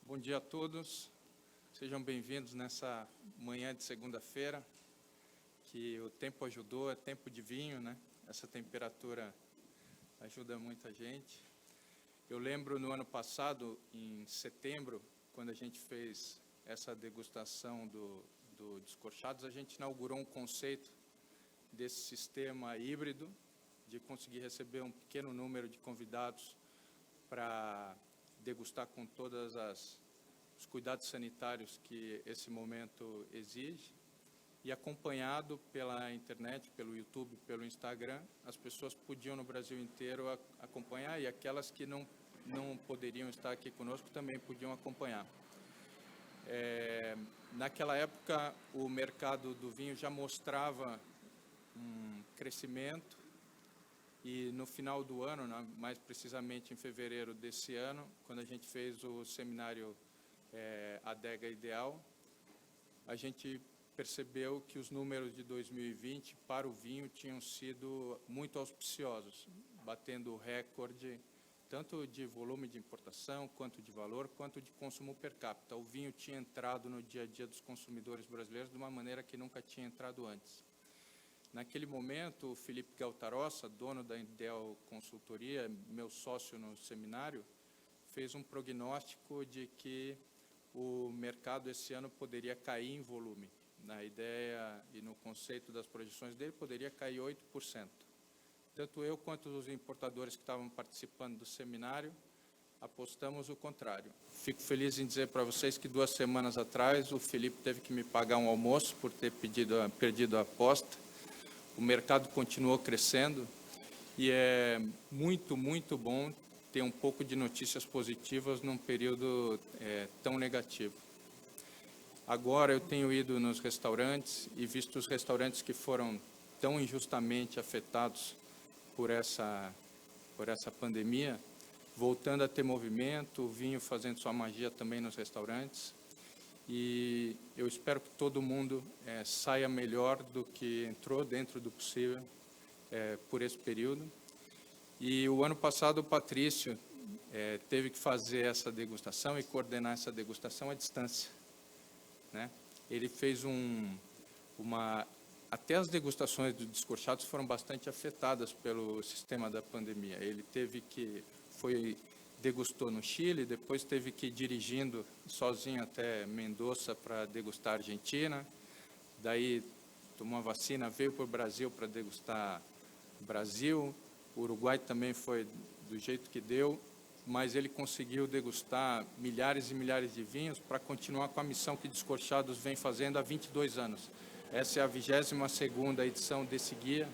Bom dia a todos, sejam bem-vindos nessa manhã de segunda-feira, que o tempo ajudou, é tempo de vinho, né? Essa temperatura ajuda muita gente. Eu lembro no ano passado, em setembro, quando a gente fez essa degustação do Descorchados, a gente inaugurou um conceito desse sistema híbrido, de conseguir receber um pequeno número de convidados para degustar com todos os cuidados sanitários que esse momento exige, e acompanhado pela internet, pelo YouTube, pelo Instagram, as pessoas podiam no Brasil inteiro acompanhar, e aquelas que não poderiam estar aqui conosco também podiam acompanhar. Naquela época, o mercado do vinho já mostrava um crescimento, e no final do ano, mais precisamente em fevereiro desse ano, quando a gente fez o seminário Adega Ideal, a gente percebeu que os números de 2020 para o vinho tinham sido muito auspiciosos, batendo recorde tanto de volume de importação, quanto de valor, quanto de consumo per capita. O vinho tinha entrado no dia a dia dos consumidores brasileiros de uma maneira que nunca tinha entrado antes. Naquele momento, o Felipe Galtarossa, dono da Ideal Consultoria, meu sócio no seminário, fez um prognóstico de que o mercado esse ano poderia cair em volume. Na ideia e no conceito das projeções dele, poderia cair 8%. Tanto eu quanto os importadores que estavam participando do seminário apostamos o contrário. Fico feliz em dizer para vocês que 2 semanas atrás o Felipe teve que me pagar um almoço por ter perdido a aposta. O mercado continuou crescendo e é muito, muito bom ter um pouco de notícias positivas num período tão negativo. Agora eu tenho ido nos restaurantes e visto os restaurantes que foram tão injustamente afetados por essa pandemia, voltando a ter movimento, o vinho fazendo sua magia também nos restaurantes. E eu espero que todo mundo saia melhor do que entrou, dentro do possível, por esse período. E o ano passado o Patrício teve que fazer essa degustação e coordenar essa degustação à distância, né? Ele fez até as degustações dos Descorchados foram bastante afetadas pelo sistema da pandemia. Ele degustou no Chile, depois teve que ir dirigindo sozinho até Mendoza para degustar a Argentina, daí tomou a vacina, veio para o Brasil para degustar Brasil, o Uruguai também foi do jeito que deu, mas ele conseguiu degustar milhares e milhares de vinhos para continuar com a missão que Descorchados vem fazendo há 22 anos. Essa é a 22ª edição desse guia,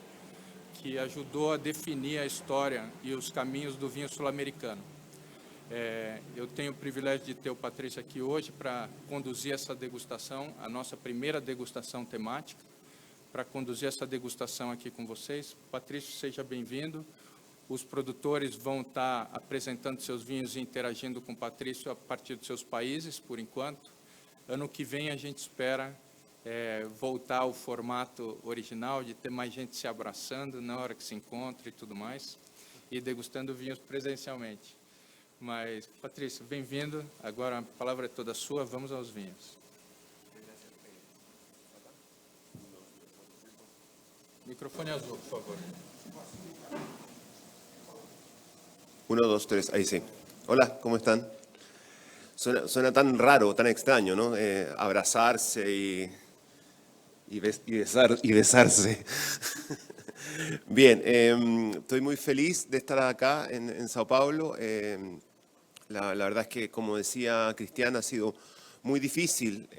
que ajudou a definir a história e os caminhos do vinho sul-americano. Eu tenho o privilégio de ter o Patrício aqui hoje para conduzir essa degustação, a nossa primeira degustação temática, para conduzir essa degustação aqui com vocês. Patrício, seja bem-vindo. Os produtores vão estar apresentando seus vinhos e interagindo com o Patrício a partir dos seus países, por enquanto. Ano que vem a gente espera voltar ao formato original, de ter mais gente se abraçando na hora que se encontra e tudo mais, e degustando vinhos presencialmente. Mas, Patrício, bem-vindo. Agora a palavra é toda sua. Vamos aos vinhos. Microfone azul, por favor. 1, 2, 3, ahí sí. Hola, ¿cómo están? Suena tan raro, tan extraño, ¿no? Abrazarse y besarse. Bien, estoy muy feliz de estar acá en Sao Paulo. La verdad es que, como decía Cristian, ha sido muy difícil,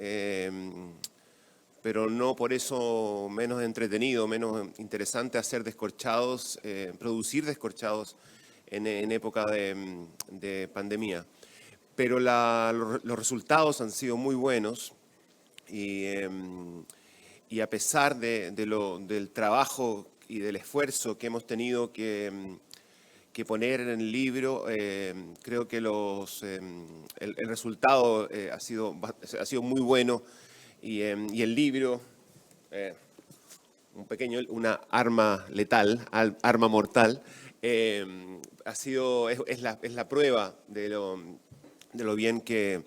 pero no por eso menos entretenido, menos interesante hacer descorchados, producir descorchados en época de pandemia. Pero los resultados han sido muy buenos y a pesar del trabajo y del esfuerzo que hemos tenido que que poner en el libro. Creo que el resultado ha sido muy bueno y el libro, una arma letal, arma mortal, es la prueba de lo bien que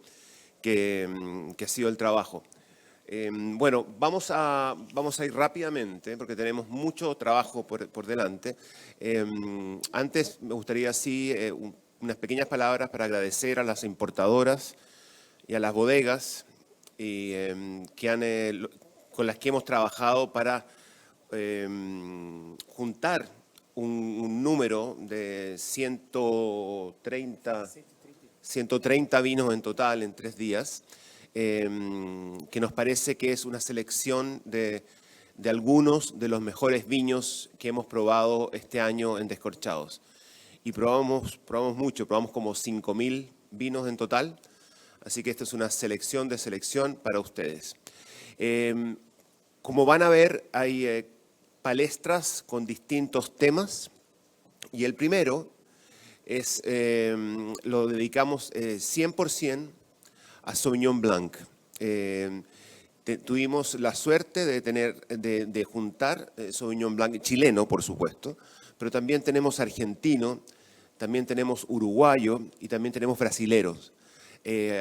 ha sido el trabajo. Bueno, vamos a ir rápidamente porque tenemos mucho trabajo por delante. Antes me gustaría unas pequeñas palabras para agradecer a las importadoras y a las bodegas con las que hemos trabajado para juntar un número de 130 vinos en total en 3 días, que nos parece que es una selección de algunos de los mejores vinos que hemos probado este año en Descorchados. Y probamos mucho, probamos como 5.000 vinos en total, así que esta es una selección de selección para ustedes. Como van a ver, hay palestras con distintos temas y el primero lo dedicamos 100% a Sauvignon Blanc. Tuvimos la suerte de juntar Sauvignon Blanc chileno, por supuesto, pero también tenemos argentino, también tenemos uruguayo y también tenemos brasileros.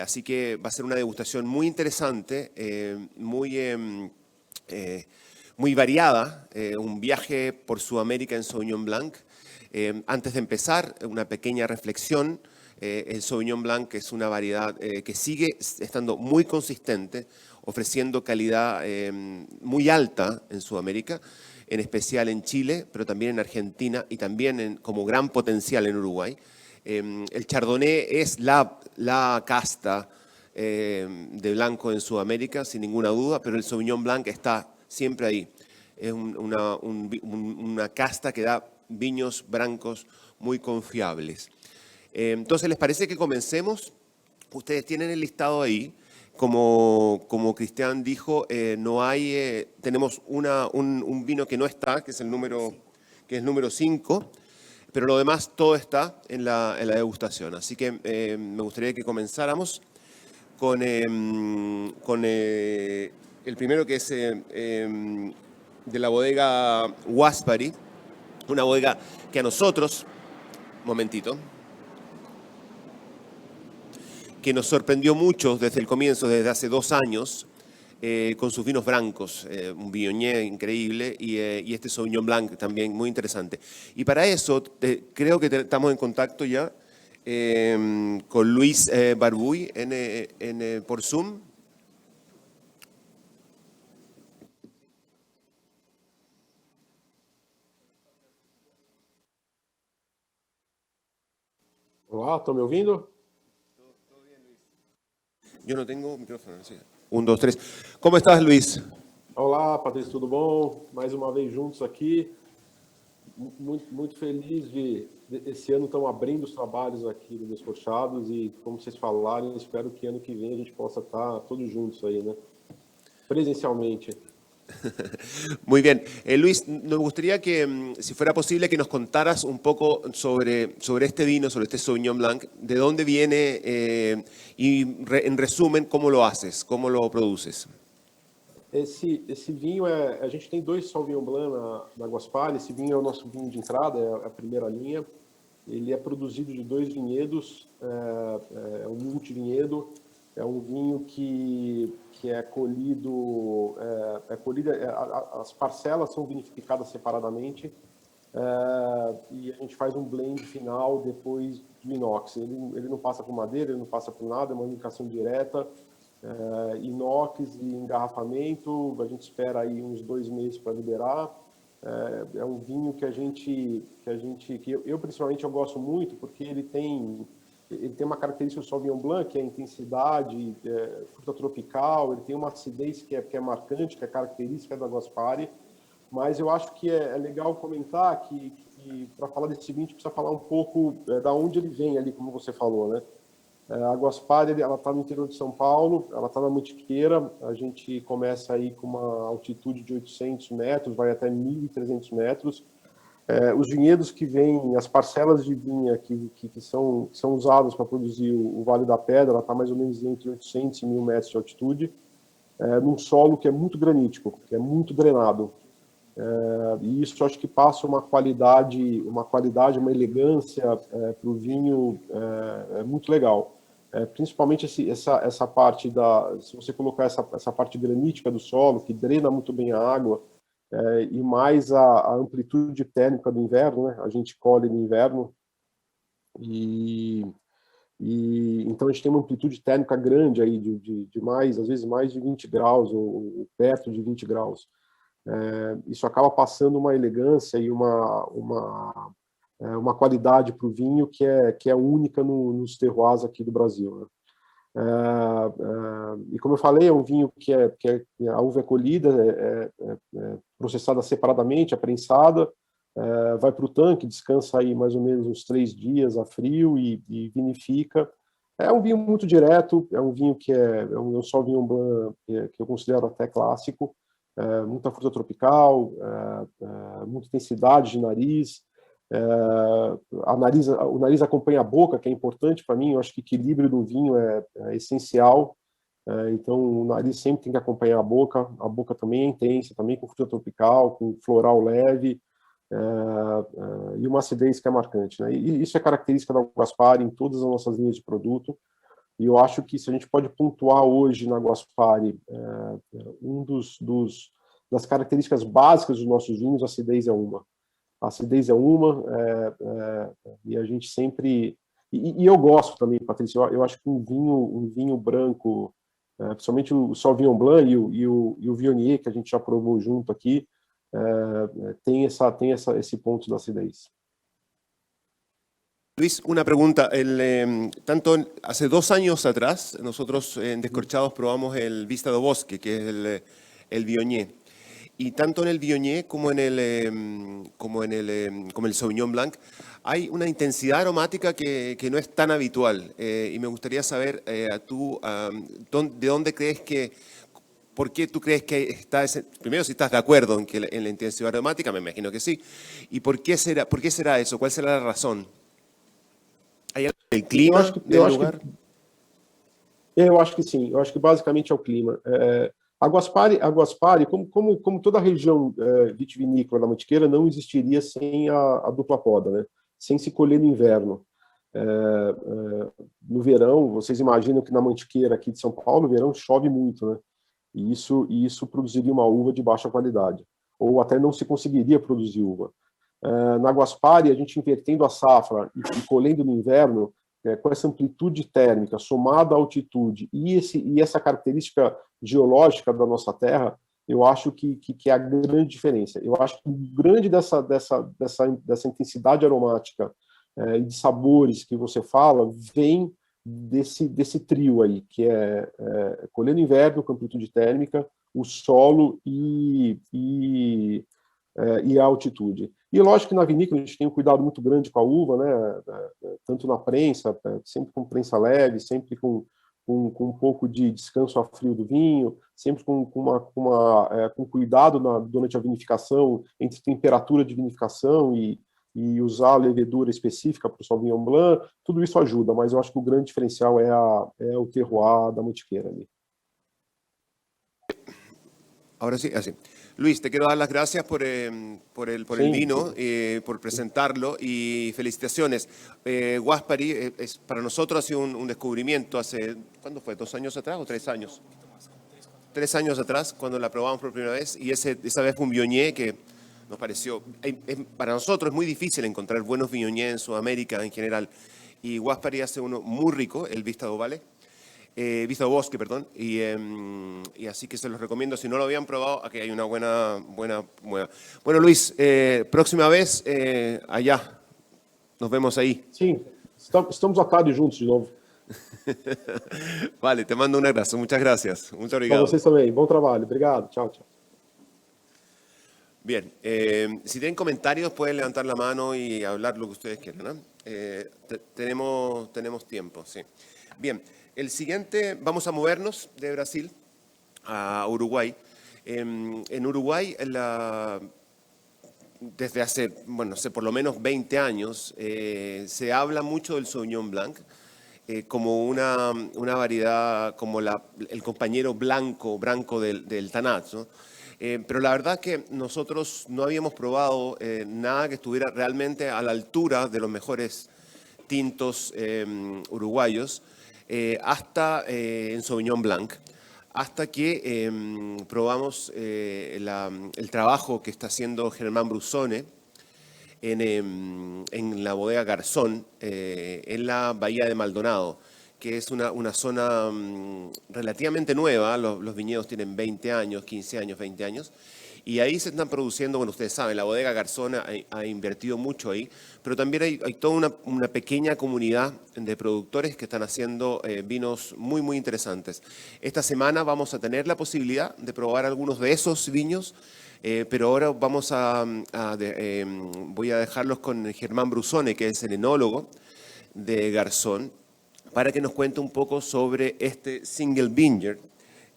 Así que va a ser una degustación muy interesante, muy variada, un viaje por Sudamérica en Sauvignon Blanc. Antes de empezar, una pequeña reflexión. El Sauvignon Blanc es una variedad que sigue estando muy consistente, ofreciendo calidad muy alta en Sudamérica, en especial en Chile, pero también en Argentina y también como gran potencial en Uruguay. El Chardonnay es la casta de blanco en Sudamérica, sin ninguna duda, pero el Sauvignon Blanc está siempre ahí. Es una casta que da vinos blancos muy confiables. Entonces, ¿les parece que comencemos? Ustedes tienen el listado ahí. Como Cristian dijo, tenemos un vino que no está, que es el número 5, pero lo demás todo está en la degustación. Así que me gustaría que comenzáramos con el primero, que es de la bodega Waspari, una bodega que a nosotros, que nos sorprendió mucho desde el comienzo, desde hace 2 años, con sus vinos blancos, un Viognier increíble y este Sauvignon Blanc también muy interesante. Y para eso creo que estamos en contacto ya con Luis Barbuy por Zoom. Olá, estão me ouvindo? Yo no tengo micrófono. Sí. 1, 2, 3. ¿Cómo estás, Luis? Olá, Patrícia, tudo bom? Mais uma vez juntos aqui. Muito feliz de esse ano estão abrindo os trabalhos aqui do Descorchados e, como vocês falaram, espero que ano que vem a gente possa estar todos juntos aí, né? Presencialmente. Muy bien. Luis, nos gustaría que, si fuera posible, que nos contaras un poco sobre este vino, sobre este Sauvignon Blanc, de dónde viene y, en resumen, cómo lo haces, cómo lo produces. Esse vinho a gente tem 2 Sauvignon Blanc na Guaspari. Esse vinho é o nosso vinho de entrada, é a primeira linha. Ele é produzido de 2 vinhedos, é um multivinhedo. É um vinho que é colhido, as parcelas são vinificadas separadamente e a gente faz um blend final depois do inox. Ele não passa por madeira, ele não passa por nada, é uma vinificação direta, inox e engarrafamento. A gente espera aí uns 2 meses para liberar. É um vinho que eu principalmente eu gosto muito porque ele tem uma característica do Sauvignon Blanc, que é a intensidade, fruta tropical. Ele tem uma acidez que é marcante, que é característica da Guaspari. Mas eu acho que é legal comentar que para falar desse vinho, a gente precisa falar um pouco da onde ele vem ali, como você falou, né? A Guaspari, ela está no interior de São Paulo, ela está na Mantiqueira. A gente começa aí com uma altitude de 800 metros, vai até 1.300 metros. os vinhedos que vêm, as parcelas de vinha que são usadas para produzir o Vale da Pedra, ela está mais ou menos entre 800 e 1.000 metros de altitude, num solo que é muito granítico, que é muito drenado. E isso acho que passa uma qualidade, uma elegância para o vinho muito legal. Principalmente essa parte se você colocar essa parte granítica do solo, que drena muito bem a água, e mais a amplitude térmica do inverno, né? A gente colhe no inverno, e então a gente tem uma amplitude térmica grande aí de mais, às vezes mais de 20 graus, ou perto de 20 graus. Isso acaba passando uma elegância e uma qualidade para o vinho que é única nos terroirs aqui do Brasil, né? E como eu falei, é um vinho que a uva é colhida, processada separadamente, é prensada, vai para o tanque, descansa aí mais ou menos uns 3 dias a frio e vinifica. É um vinho muito direto, é um vinho que é um Sauvignon Blanc que eu considero até clássico, muita fruta tropical, muita intensidade de nariz. O nariz acompanha a boca, que é importante para mim. Eu acho que o equilíbrio do vinho é essencial. Então, o nariz sempre tem que acompanhar a boca também é intensa, também com fruta tropical, com floral leve, e uma acidez que é marcante, né? E isso é característica da Guaspari em todas as nossas linhas de produto. E eu acho que se a gente pode pontuar hoje na Guaspari, das características básicas dos nossos vinhos, a acidez é uma. A acidez é uma, e a gente sempre... E eu gosto também, Patrícia, eu acho que um vinho branco, principalmente o Sauvignon Blanc e o Viognier, que a gente já provou junto aqui, tem esse ponto da acidez. Luis, una pregunta. Hace 2 años atrás, nosotros en Descorchados probamos el Vista do Bosque, que es el Viognier. Y tanto en el Viognier como en el Sauvignon Blanc hay una intensidad aromática que no es tan habitual. Y me gustaría saber, ¿de dónde crees por qué tú crees que está primero, si estás de acuerdo en la intensidad aromática, me imagino que sí. ¿Y por qué será eso? ¿Cuál será la razón? ¿Hay algo del clima del lugar? Eu acho que sim. Eu acho que basicamente é o clima. A Guaspari, como toda a região vitivinícola da Mantiqueira, não existiria sem a dupla poda, né? Sem se colher no inverno. No verão, vocês imaginam que na Mantiqueira aqui de São Paulo, no verão chove muito, né? E isso produziria uma uva de baixa qualidade, ou até não se conseguiria produzir uva. Na Guaspari, a gente invertendo a safra e colhendo no inverno, com essa amplitude térmica somada à altitude e essa característica geológica da nossa terra, eu acho que é a grande diferença. Eu acho que o grande dessa intensidade aromática e de sabores que você fala vem desse trio aí, que é colher no inverno com amplitude térmica, o solo e a altitude. E lógico que na vinícola a gente tem um cuidado muito grande com a uva, né? Tanto na prensa, sempre com prensa leve, sempre com um pouco de descanso a frio do vinho, sempre com cuidado durante a vinificação, entre temperatura de vinificação e usar a levedura específica para o Sauvignon Blanc. Tudo isso ajuda, mas eu acho que o grande diferencial é o terroir da Mantiqueira ali. Ahora sí, así. Luis, te quiero dar las gracias por el vino, por presentarlo y felicitaciones. Guaspari para nosotros ha sido un descubrimiento hace, ¿cuándo fue? ¿2 años atrás o 3 años? 3 años atrás, cuando la probamos por primera vez, y esa vez fue un Viognier que nos pareció, para nosotros es muy difícil encontrar buenos Viognier en Sudamérica en general, y Guaspari hace uno muy rico, el Vista do Bosque, perdón, y así que se los recomiendo. Si no lo habían probado, aquí hay una buena. Bueno, Luis, próxima vez allá. Nos vemos ahí. Sim, estamos à tarde juntos de novo. Vale, te mando un abrazo. Muchas gracias. Muito Para obrigado. vocês também. Bom trabalho. Obrigado. Tchau, tchau. Bien, si tienen comentarios pueden levantar la mano y hablar lo que ustedes quieran, ¿no? Tenemos tiempo, sí. Bien. El siguiente, vamos a movernos de Brasil a Uruguay. En Uruguay desde hace, bueno, no sé, por lo menos 20 años, se habla mucho del Sauvignon Blanc como una variedad, como el compañero branco del Tanat, ¿no? Pero la verdad que nosotros no habíamos probado nada que estuviera realmente a la altura de los mejores tintos uruguayos, hasta en Sauvignon Blanc, hasta que probamos el trabajo que está haciendo Germán Brusone en la bodega Garzón, en la bahía de Maldonado, que es una zona relativamente nueva. Los viñedos tienen 20 años, 15 años, 20 años. Y ahí se están produciendo, bueno, ustedes saben, la bodega Garzón ha invertido mucho ahí, pero también hay toda una pequeña comunidad de productores que están haciendo vinos muy, muy interesantes. Esta semana vamos a tener la posibilidad de probar algunos de esos vinos, pero ahora voy a dejarlos con Germán Brusone, que es el enólogo de Garzón, para que nos cuente un poco sobre este single vineyard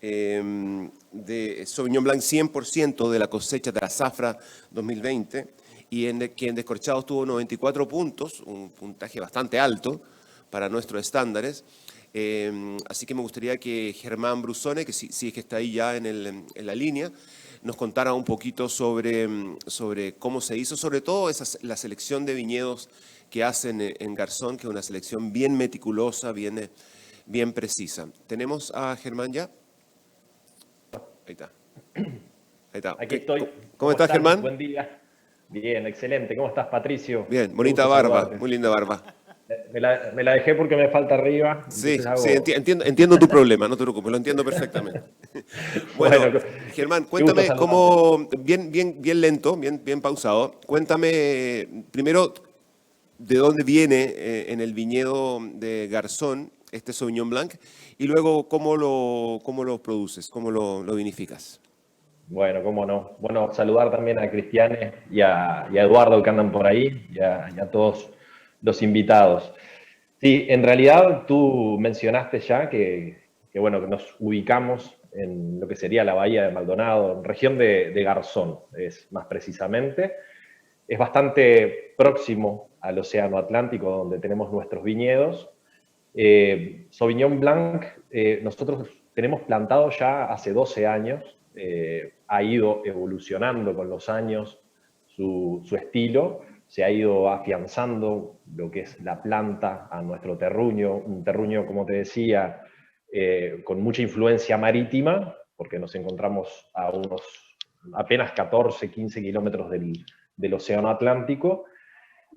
de Sauvignon Blanc 100% de la cosecha de la Zafra 2020, y que en descorchados tuvo 94 puntos, un puntaje bastante alto para nuestros estándares. Así que me gustaría que Germán Brusone, que sí es que está ahí ya en la línea, nos contara un poquito sobre cómo se hizo, sobre todo la selección de viñedos que hacen en Garzón, que es una selección bien meticulosa, bien precisa. ¿Tenemos a Germán ya? Ahí está. Ahí está. Aquí estoy. ¿Cómo estás, Germán? Buen día. Bien, excelente. ¿Cómo estás, Patricio? Bien, bonita barba, muy linda barba. Me la dejé porque me falta arriba. Sí, entiendo tu problema, no te preocupes, lo entiendo perfectamente. Bueno, Germán, cuéntame cómo, bien lento, bien pausado, cuéntame primero de dónde viene en el viñedo de Garzón este Sauvignon Blanc, y luego cómo lo produces, cómo lo vinificas. Bueno, cómo no. Bueno, saludar también a Cristiane y a Eduardo, que andan por ahí, y a todos los invitados. Sí, en realidad tú mencionaste ya que bueno, que nos ubicamos en lo que sería la bahía de Maldonado, región de Garzón, es más precisamente. Es bastante próximo al Océano Atlántico, donde tenemos nuestros viñedos. Sauvignon Blanc, nosotros tenemos plantado ya hace 12 años, ha ido evolucionando con los años su estilo, se ha ido afianzando lo que es la planta a nuestro terruño, un terruño, como te decía, con mucha influencia marítima, porque nos encontramos a unos apenas 14, 15 kilómetros del Océano Atlántico,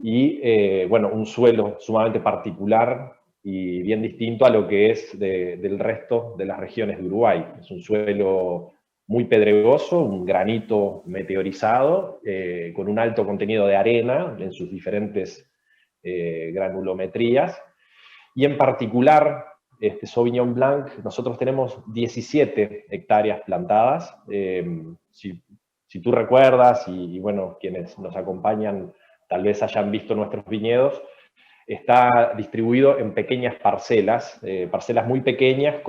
y bueno, un suelo sumamente particular y bien distinto a lo que es del resto de las regiones de Uruguay. Es un suelo muy pedregoso, un granito meteorizado, con un alto contenido de arena en sus diferentes granulometrías. Y en particular, este Sauvignon Blanc, nosotros tenemos 17 hectáreas plantadas. Si tú recuerdas, y bueno, quienes nos acompañan tal vez hayan visto nuestros viñedos, está distribuido en pequeñas parcelas, parcelas muy pequeñas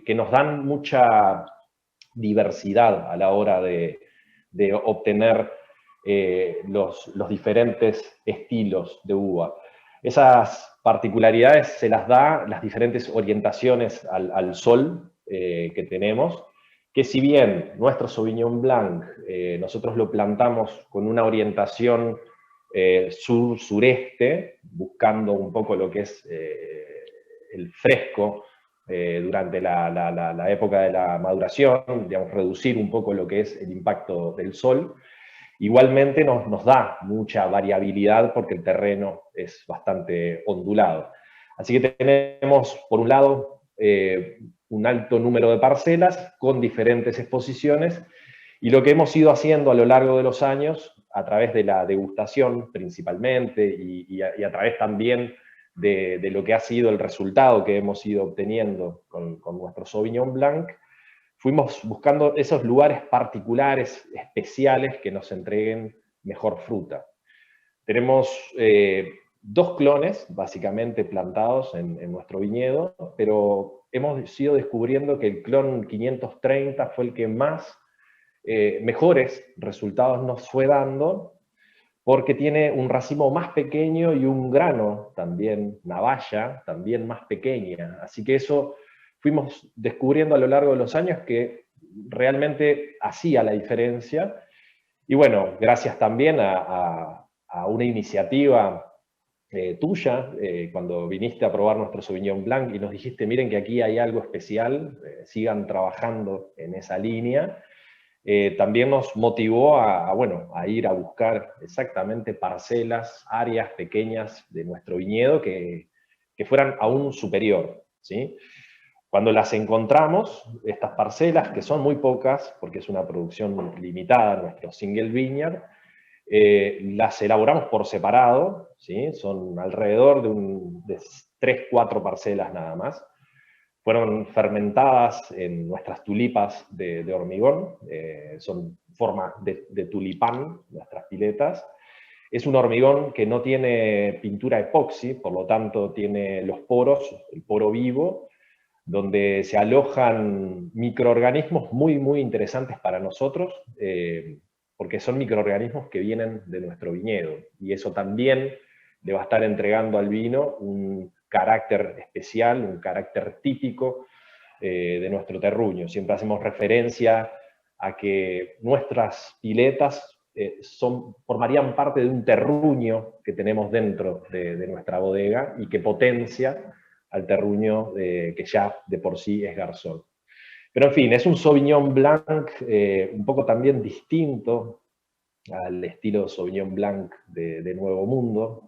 que nos dan mucha diversidad a la hora de obtener los diferentes estilos de uva. Esas particularidades se las da las diferentes orientaciones al sol que tenemos, que si bien nuestro Sauvignon Blanc nosotros lo plantamos con una orientación sur-sureste, buscando un poco lo que es el fresco durante la época de la maduración, digamos, reducir un poco lo que es el impacto del sol. Igualmente nos da mucha variabilidad porque el terreno es bastante ondulado. Así que tenemos, por un lado, un alto número de parcelas con diferentes exposiciones, y lo que hemos ido haciendo a lo largo de los años, a través de la degustación principalmente, y a través también de lo que ha sido el resultado que hemos ido obteniendo con nuestro Sauvignon Blanc, fuimos buscando esos lugares particulares, especiales, que nos entreguen mejor fruta. Tenemos 2 clones, básicamente, plantados en nuestro viñedo, pero hemos ido descubriendo que el clon 530 fue el que más mejores resultados nos fue dando porque tiene un racimo más pequeño y un grano también, una valla también más pequeña. Así que eso fuimos descubriendo a lo largo de los años que realmente hacía la diferencia. Y bueno, gracias también a una iniciativa tuya, cuando viniste a probar nuestro Sauvignon Blanc y nos dijiste, miren que aquí hay algo especial, sigan trabajando en esa línea, también nos motivó bueno, a ir a buscar exactamente parcelas, áreas pequeñas de nuestro viñedo que fueran aún superior, ¿sí? Cuando las encontramos, estas parcelas, que son muy pocas, porque es una producción limitada, nuestro single vineyard, las elaboramos por separado, ¿sí? Son alrededor de 3, 4 parcelas nada más. Fueron fermentadas en nuestras tulipas de hormigón, son forma de tulipán, nuestras piletas. Es un hormigón que no tiene pintura epoxi, por lo tanto tiene los poros, el poro vivo, donde se alojan microorganismos muy, muy interesantes para nosotros, porque son microorganismos que vienen de nuestro viñedo, y eso también le va a estar entregando al vino un carácter especial, un carácter típico de nuestro terruño. Siempre hacemos referencia a que nuestras piletas formarían parte de un terruño que tenemos dentro de nuestra bodega y que potencia al terruño que ya de por sí es garzón. Pero en fin, es un Sauvignon Blanc un poco también distinto al estilo Sauvignon Blanc de Nuevo Mundo.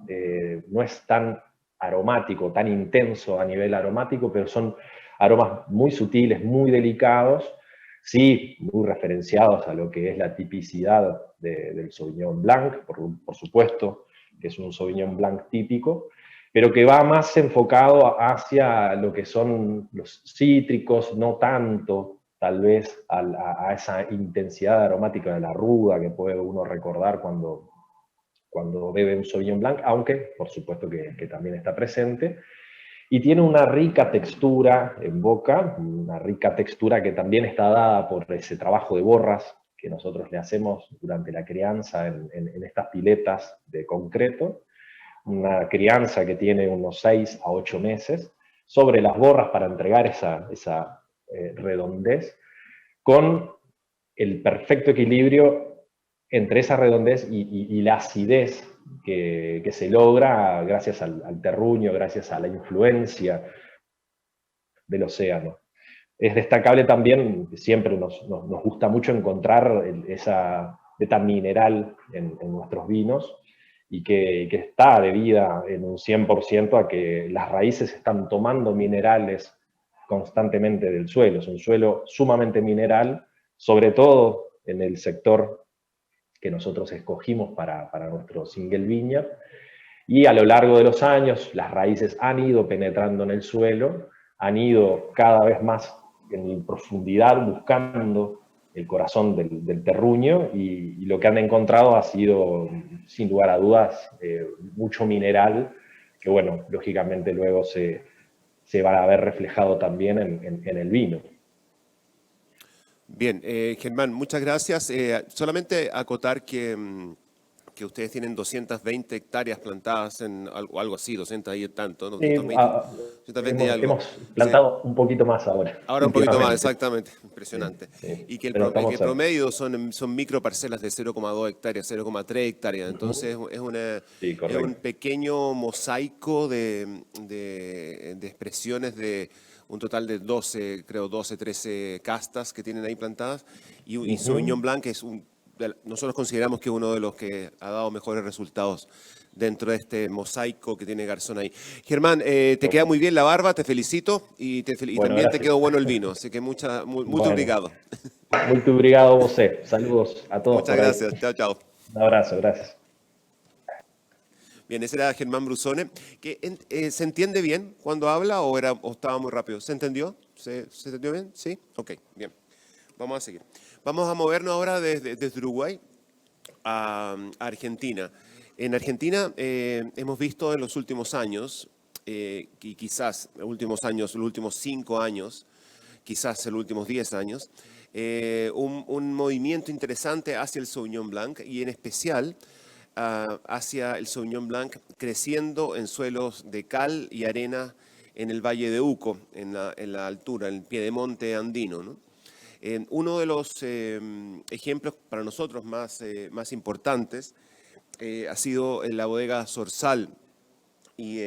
No es tan aromático, tan intenso a nivel aromático, pero son aromas muy sutiles, muy delicados, sí, muy referenciados a lo que es la tipicidad del Sauvignon Blanc, por supuesto, que es un Sauvignon Blanc típico, pero que va más enfocado hacia lo que son los cítricos, no tanto, tal vez, a esa intensidad aromática de la ruda que puede uno recordar cuando bebe un Sauvignon Blanc, aunque, por supuesto, que también está presente. Y tiene una rica textura en boca, una rica textura que también está dada por ese trabajo de borras que nosotros le hacemos durante la crianza en estas piletas de concreto. Una crianza que tiene unos 6 a 8 meses, sobre las borras para entregar esa redondez, con el perfecto equilibrio entre esa redondez y la acidez que se logra gracias al terruño, gracias a la influencia del océano. Es destacable también, siempre nos gusta mucho encontrar esa beta mineral en nuestros vinos, y que está debida en un 100% a que las raíces están tomando minerales constantemente del suelo. Es un suelo sumamente mineral, sobre todo en el sector que nosotros escogimos para nuestro single vineyard, y a lo largo de los años las raíces han ido penetrando en el suelo, han ido cada vez más en profundidad buscando el corazón del terruño, y lo que han encontrado ha sido, sin lugar a dudas, mucho mineral, que bueno, lógicamente luego se va a ver reflejado también en el vino. Bien, Germán, muchas gracias. Solamente acotar que ustedes tienen 220 hectáreas plantadas o algo así, 200 y tanto, ¿no? 220 y algo. Hemos plantado un poquito más ahora. Ahora un poquito más, exactamente. Impresionante. Sí, Y que el promedio son microparcelas de 0,2 hectáreas, 0,3 hectáreas. Entonces es un pequeño mosaico de expresiones de un total de 12, 13 castas que tienen ahí plantadas. Y Sauvignon Blanc es nosotros consideramos que es uno de los que ha dado mejores resultados dentro de este mosaico que tiene Garzón ahí. Germán, te queda muy bien la barba, te felicito, y también gracias. Te quedó bueno el vino, así que muy obrigado. Muy obrigado, José. Saludos a todos. Muchas gracias, chao, chao. Un abrazo, gracias. Bien, ese era Germán Brusone. ¿Se entiende bien cuando habla o estaba muy rápido? ¿Se entendió? ¿Se entendió bien? ¿Sí? Ok, bien. Vamos a seguir. Vamos a movernos ahora desde Uruguay a Argentina. En Argentina hemos visto en los últimos años, y quizás los últimos 5 años, quizás en los últimos 10 años, un movimiento interesante hacia el Sauvignon Blanc y en especial hacia el Sauvignon Blanc creciendo en suelos de cal y arena en el Valle de Uco, en la altura, en el piedemonte andino, ¿no? Uno de los ejemplos para nosotros más importantes ha sido la bodega Sorsal. Y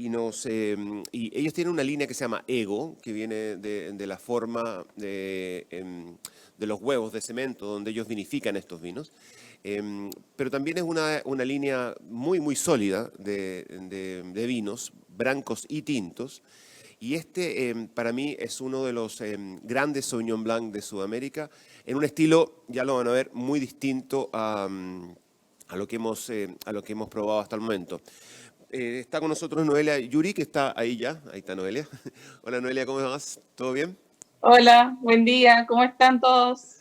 ellos tienen una línea que se llama Ego, que viene de la forma de los huevos de cemento donde ellos vinifican estos vinos. Pero también es una línea muy, muy sólida de vinos, blancos y tintos. Y para mí, es uno de los grandes Sauvignon Blanc de Sudamérica, en un estilo, ya lo van a ver, muy distinto a lo que hemos probado hasta el momento. Está con nosotros Noelia Yuri, que está ahí ya. Ahí está Noelia. Hola Noelia, ¿cómo vas? ¿Todo bien? Hola, buen día, ¿cómo están todos?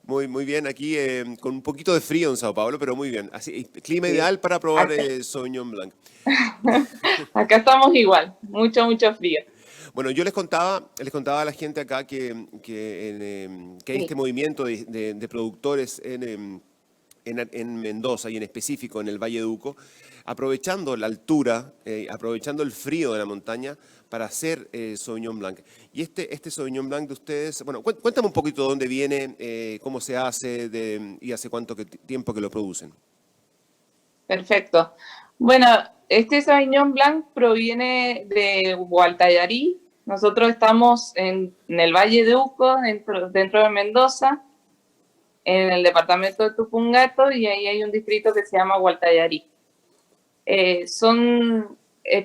Muy, muy bien, aquí con un poquito de frío en Sao Paulo, pero muy bien. Así, clima Sí. ideal para probar Acá, Sauvignon Blanc. acá estamos igual, mucho frío. Bueno, yo les contaba a la gente acá que hay este Sí, movimiento de productores en Mendoza y en específico en el Valle de Uco, aprovechando la altura, aprovechando el frío de la montaña para hacer Sauvignon Blanc. Y este Sauvignon Blanc de ustedes, bueno, cuéntame un poquito de dónde viene, cómo se hace y hace cuánto tiempo que lo producen. perfecto. Bueno, este Sauvignon Blanc proviene de Gualtallarí. Nosotros estamos en el Valle de Uco, dentro de Mendoza, en el departamento de Tupungato, y ahí hay un distrito que se llama Gualtallarí. Son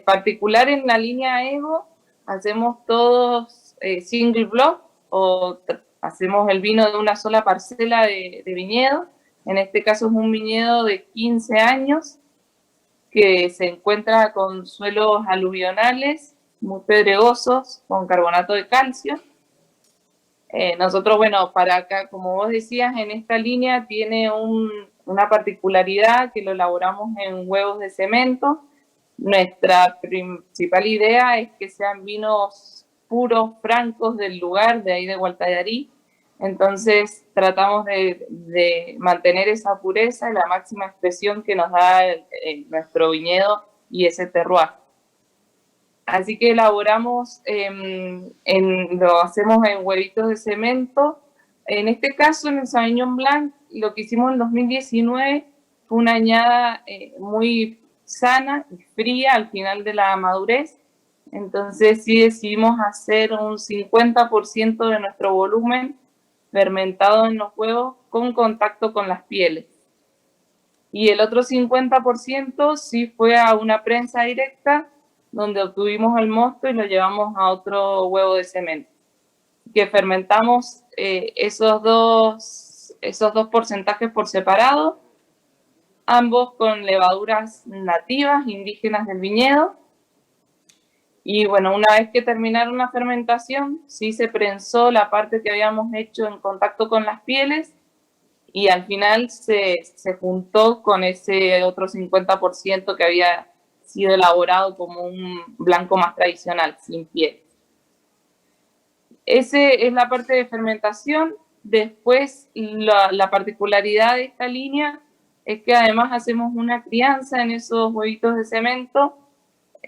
particular en la línea Ego, hacemos todos single block o hacemos el vino de una sola parcela de viñedo. En este caso es un viñedo de 15 años que se encuentra con suelos aluvionales muy pedregosos con carbonato de calcio. Nosotros, bueno, para acá, como vos decías, en esta línea tiene una particularidad que lo elaboramos en huevos de cemento. Nuestra principal idea es que sean vinos puros, francos del lugar, de ahí de Gualtallarí. Entonces tratamos de mantener esa pureza y la máxima expresión que nos da nuestro viñedo y ese terroir. Así que elaboramos, lo hacemos en huevitos de cemento. En este caso, en el Sauvignon Blanc, lo que hicimos en 2019 fue una añada muy sana y fría al final de la madurez. Entonces sí decidimos hacer un 50% de nuestro volumen fermentado en los huevos con contacto con las pieles. Y el otro 50% sí fue a una prensa directa, donde obtuvimos el mosto y lo llevamos a otro huevo de cemento. Que fermentamos esos dos porcentajes por separado, ambos con levaduras nativas, indígenas del viñedo. Y bueno, una vez que terminaron la fermentación, sí se prensó la parte que habíamos hecho en contacto con las pieles y al final se juntó con ese otro 50% que había sido elaborado como un blanco más tradicional, sin piel. Esa es la parte de fermentación. Después, la particularidad de esta línea es que además hacemos una crianza en esos huevitos de cemento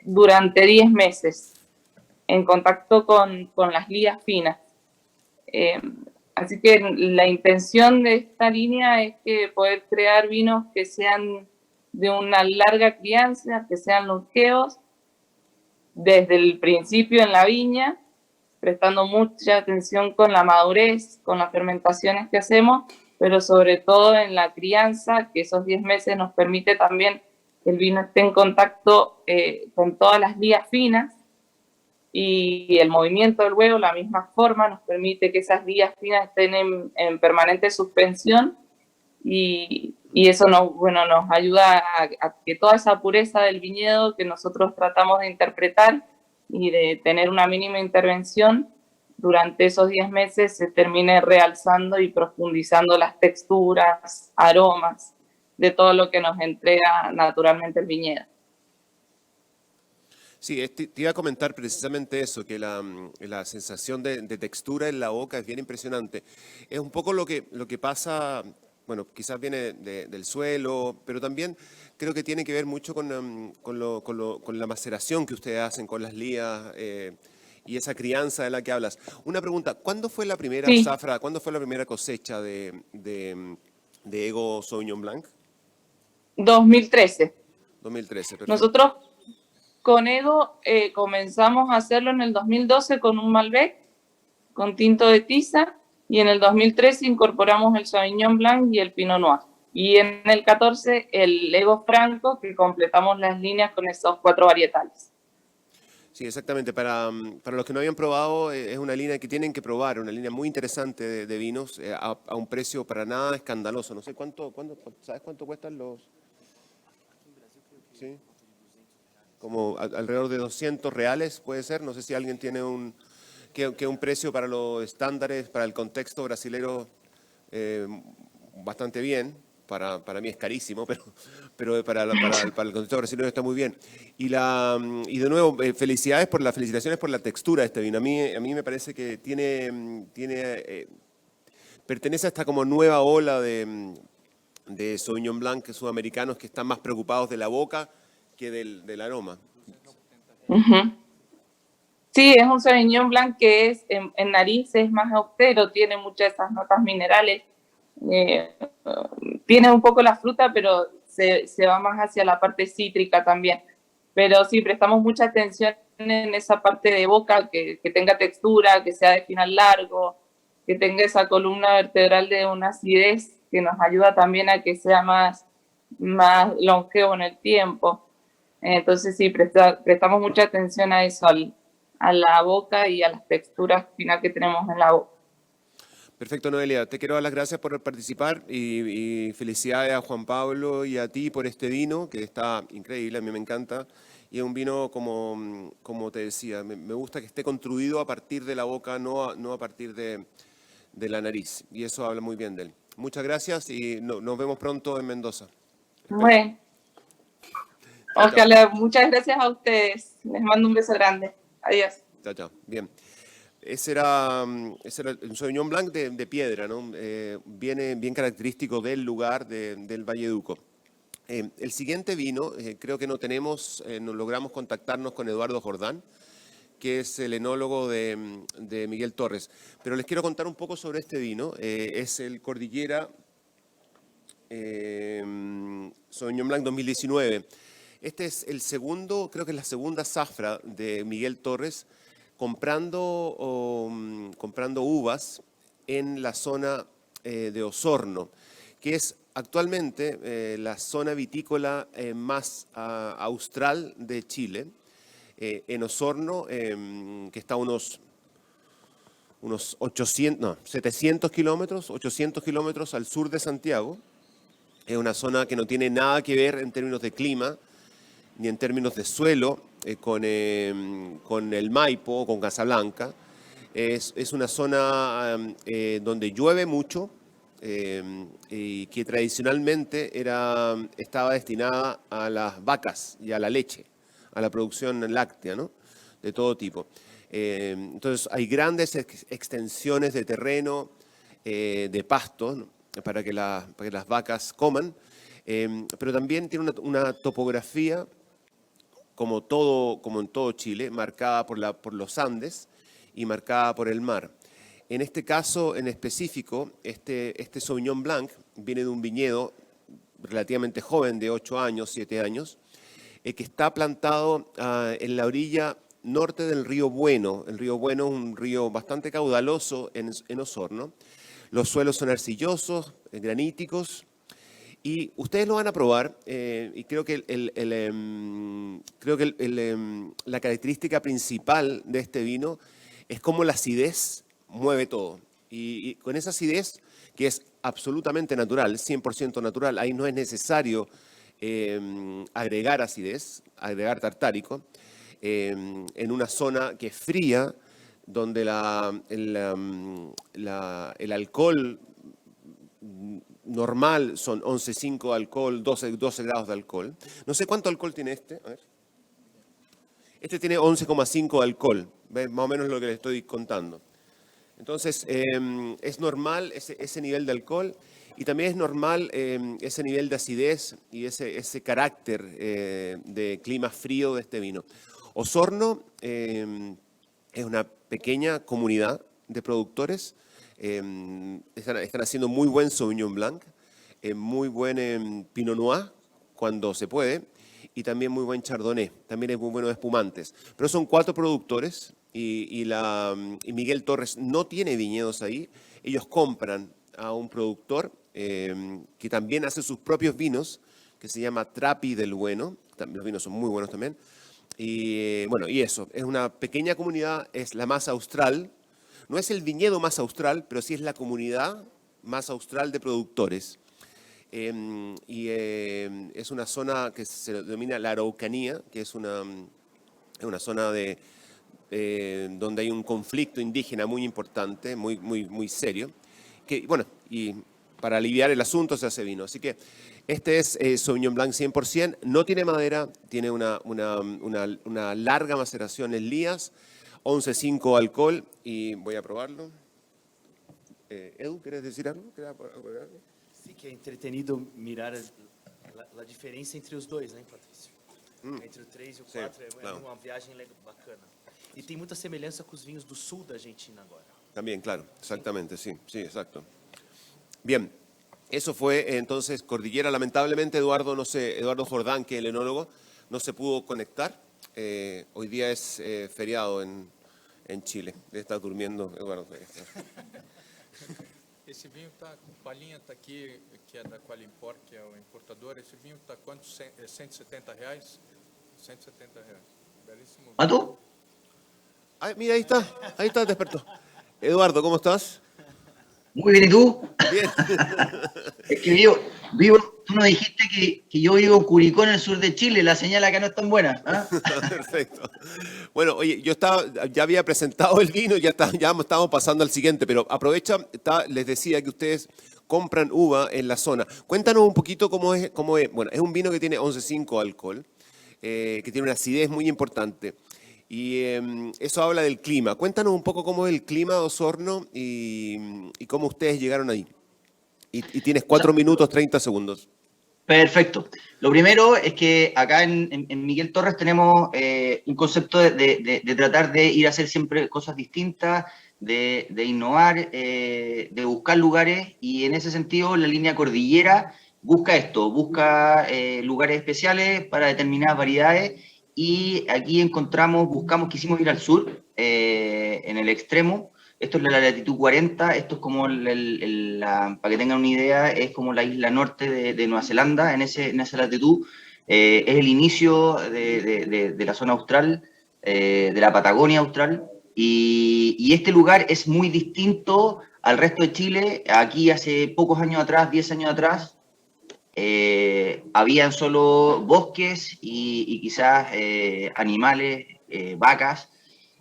durante 10 meses, en contacto con las lías finas. Así que la intención de esta línea es que poder crear vinos que sean de una larga crianza, que sean longevos, desde el principio en la viña, prestando mucha atención con la madurez, con las fermentaciones que hacemos, pero sobre todo en la crianza, que esos 10 meses nos permite también que el vino esté en contacto con todas las lías finas, y el movimiento del huevo, la misma forma, nos permite que esas lías finas estén en permanente suspensión, y eso nos ayuda a que toda esa pureza del viñedo que nosotros tratamos de interpretar y de tener una mínima intervención durante esos 10 meses se termine realzando y profundizando las texturas, aromas de todo lo que nos entrega naturalmente el viñedo. Sí, te iba a comentar precisamente eso, que la sensación de textura en la boca es bien impresionante. Es un poco lo que pasa, bueno, quizás viene del suelo, pero también creo que tiene que ver mucho con la maceración que ustedes hacen con las lías y esa crianza de la que hablas. Una pregunta, ¿cuándo fue la primera Sí. zafra, cuándo fue la primera cosecha de Ego Sauvignon Blanc? 2013. 2013, perfecto. Nosotros con Ego comenzamos a hacerlo en el 2012 con un Malbec, con tinto de tiza, y en el 2013 incorporamos el Sauvignon Blanc y el Pinot Noir. Y en el 14 el Ego Franco, que completamos las líneas con esos 4 varietales. Sí, exactamente. Para los que no habían probado, es una línea que tienen que probar, una línea muy interesante de vinos a un precio para nada escandaloso. No sé ¿sabes cuánto cuestan los? Sí. Como alrededor de 200 reales puede ser. No sé si alguien tiene un precio para los estándares, para el contexto brasilero bastante bien. Para mí es carísimo, pero para el contexto brasileño está muy bien. Y de nuevo, felicitaciones por la textura de este vino. A mí me parece que pertenece a esta como nueva ola de Sauvignon Blanc sudamericanos que están más preocupados de la boca que del aroma. Uh-huh. Sí, es un Sauvignon Blanc que es en nariz es más austero, tiene muchas de esas notas minerales. Tiene un poco la fruta, pero se va más hacia la parte cítrica también. Pero sí, prestamos mucha atención en esa parte de boca, que tenga textura, que sea de final largo, que tenga esa columna vertebral de una acidez que nos ayuda también a que sea más longevo en el tiempo. Entonces sí, prestamos mucha atención a eso, a la boca y a las texturas final que tenemos en la boca. Perfecto, Noelia. Te quiero dar las gracias por participar y felicidades a Juan Pablo y a ti por este vino, que está increíble, a mí me encanta. Y es un vino, como te decía, me gusta que esté construido a partir de la boca, no a partir de la nariz. Y eso habla muy bien de él. Muchas gracias y nos vemos pronto en Mendoza. Bueno, ojalá, muchas gracias a ustedes. Les mando un beso grande. Adiós. Chao, chao. Bien. Ese era un Sauvignon Blanc de piedra, ¿no? Bien característico del lugar del Valleduco. El siguiente vino, creo que no logramos contactarnos con Eduardo Jordán, que es el enólogo de Miguel Torres. Pero les quiero contar un poco sobre este vino. Es el Cordillera Sauvignon Blanc 2019. Este es el segundo, creo que es la segunda zafra de Miguel Torres, comprando uvas en la zona de Osorno, que es actualmente la zona vitícola más austral de Chile, en Osorno, que está a unos 700 kilómetros, 800 kilómetros al sur de Santiago. Es una zona que no tiene nada que ver en términos de clima, ni en términos de suelo, con el Maipo, con Casablanca. Es una zona donde llueve mucho y que tradicionalmente estaba destinada a las vacas y a la leche, a la producción láctea, ¿no? De todo tipo. Entonces hay grandes extensiones de terreno, de pasto, ¿no? para que las vacas coman, pero también tiene una topografía como en todo Chile, marcada por los Andes y marcada por el mar. En este caso en específico, este Sauvignon Blanc viene de un viñedo relativamente joven, de 8 años, 7 años, que está plantado en la orilla norte del río Bueno. El río Bueno es un río bastante caudaloso en Osorno. Los suelos son arcillosos, graníticos, y ustedes lo van a probar, y creo que la característica principal de este vino es cómo la acidez mueve todo. Y con esa acidez, que es absolutamente natural, 100% natural, ahí no es necesario agregar acidez, agregar tartárico, en una zona que es fría, donde el alcohol normal son 11,5 de alcohol, 12 grados de alcohol. No sé cuánto alcohol tiene este. A ver. Este tiene 11,5 de alcohol, ¿ves? Más o menos lo que les estoy contando. Entonces, es normal ese nivel de alcohol y también es normal ese nivel de acidez y ese carácter de clima frío de este vino. Osorno es una pequeña comunidad de productores. Están haciendo muy buen Sauvignon Blanc, muy buen Pinot Noir cuando se puede y también muy buen Chardonnay. También es muy bueno de espumantes. Pero son 4 productores y Miguel Torres no tiene viñedos ahí. Ellos compran a un productor que también hace sus propios vinos, que se llama Trapi del Bueno. Los vinos son muy buenos también. Y bueno, y eso, es una pequeña comunidad, es la más austral. No es el viñedo más austral, pero sí es la comunidad más austral de productores. Es una zona que se denomina la Araucanía, que es una zona donde hay un conflicto indígena muy importante, muy serio. Que, bueno, y para aliviar el asunto se hace vino. Así que este es Sauvignon Blanc 100%, no tiene madera, tiene una larga maceración en lías, 11,5 alcohol y voy a probarlo. Edu, ¿quieres decir algo? Sí, que é entretenido mirar a diferença entre os dois, né, Patrício? Entre o 3 e o 4 é uma viagem bacana. E tem muita semelhança com os vinhos do sul da Argentina agora. También, claro, exactamente, sí, exacto. Bien, eso fue entonces Cordillera. Lamentablemente Eduardo Jordán, que es el enólogo, no se pudo conectar. Hoy día es feriado en Chile. Debe estar durmiendo Eduardo. Esse vinho está, a linha está aqui, que é da Qualimport, que é o importador. Esse vinho está quanto? R$170? R$170. Belíssimo. ¿Mato? Ay, mira, ahí está, despertó. Eduardo, ¿cómo estás? Muy bien, ¿y tú? Bien. Es que tú nos dijiste que yo vivo en Curicó, en el sur de Chile, la señal acá no es tan buena. ¿Ah? Perfecto. Bueno, oye, ya había presentado el vino, ya estamos pasando al siguiente, pero aprovecha, les decía que ustedes compran uva en la zona. Cuéntanos un poquito cómo es. Bueno, es un vino que tiene 11,5 alcohol, que tiene una acidez muy importante. Y eso habla del clima. Cuéntanos un poco cómo es el clima de Osorno y cómo ustedes llegaron ahí. Y tienes 4 minutos 30 segundos. Perfecto. Lo primero es que acá en Miguel Torres tenemos un concepto de tratar de ir a hacer siempre cosas distintas, de innovar, de buscar lugares, y en ese sentido la línea Cordillera busca esto, busca lugares especiales para determinadas variedades, y aquí buscamos, quisimos ir al sur, en el extremo. Esto es la latitud 40, esto es como, para que tengan una idea, es como la isla norte de Nueva Zelanda, en esa latitud. Es el inicio de la zona austral, de la Patagonia austral, y este lugar es muy distinto al resto de Chile. Aquí hace pocos años atrás, 10 años atrás, habían solo bosques y quizás animales, vacas,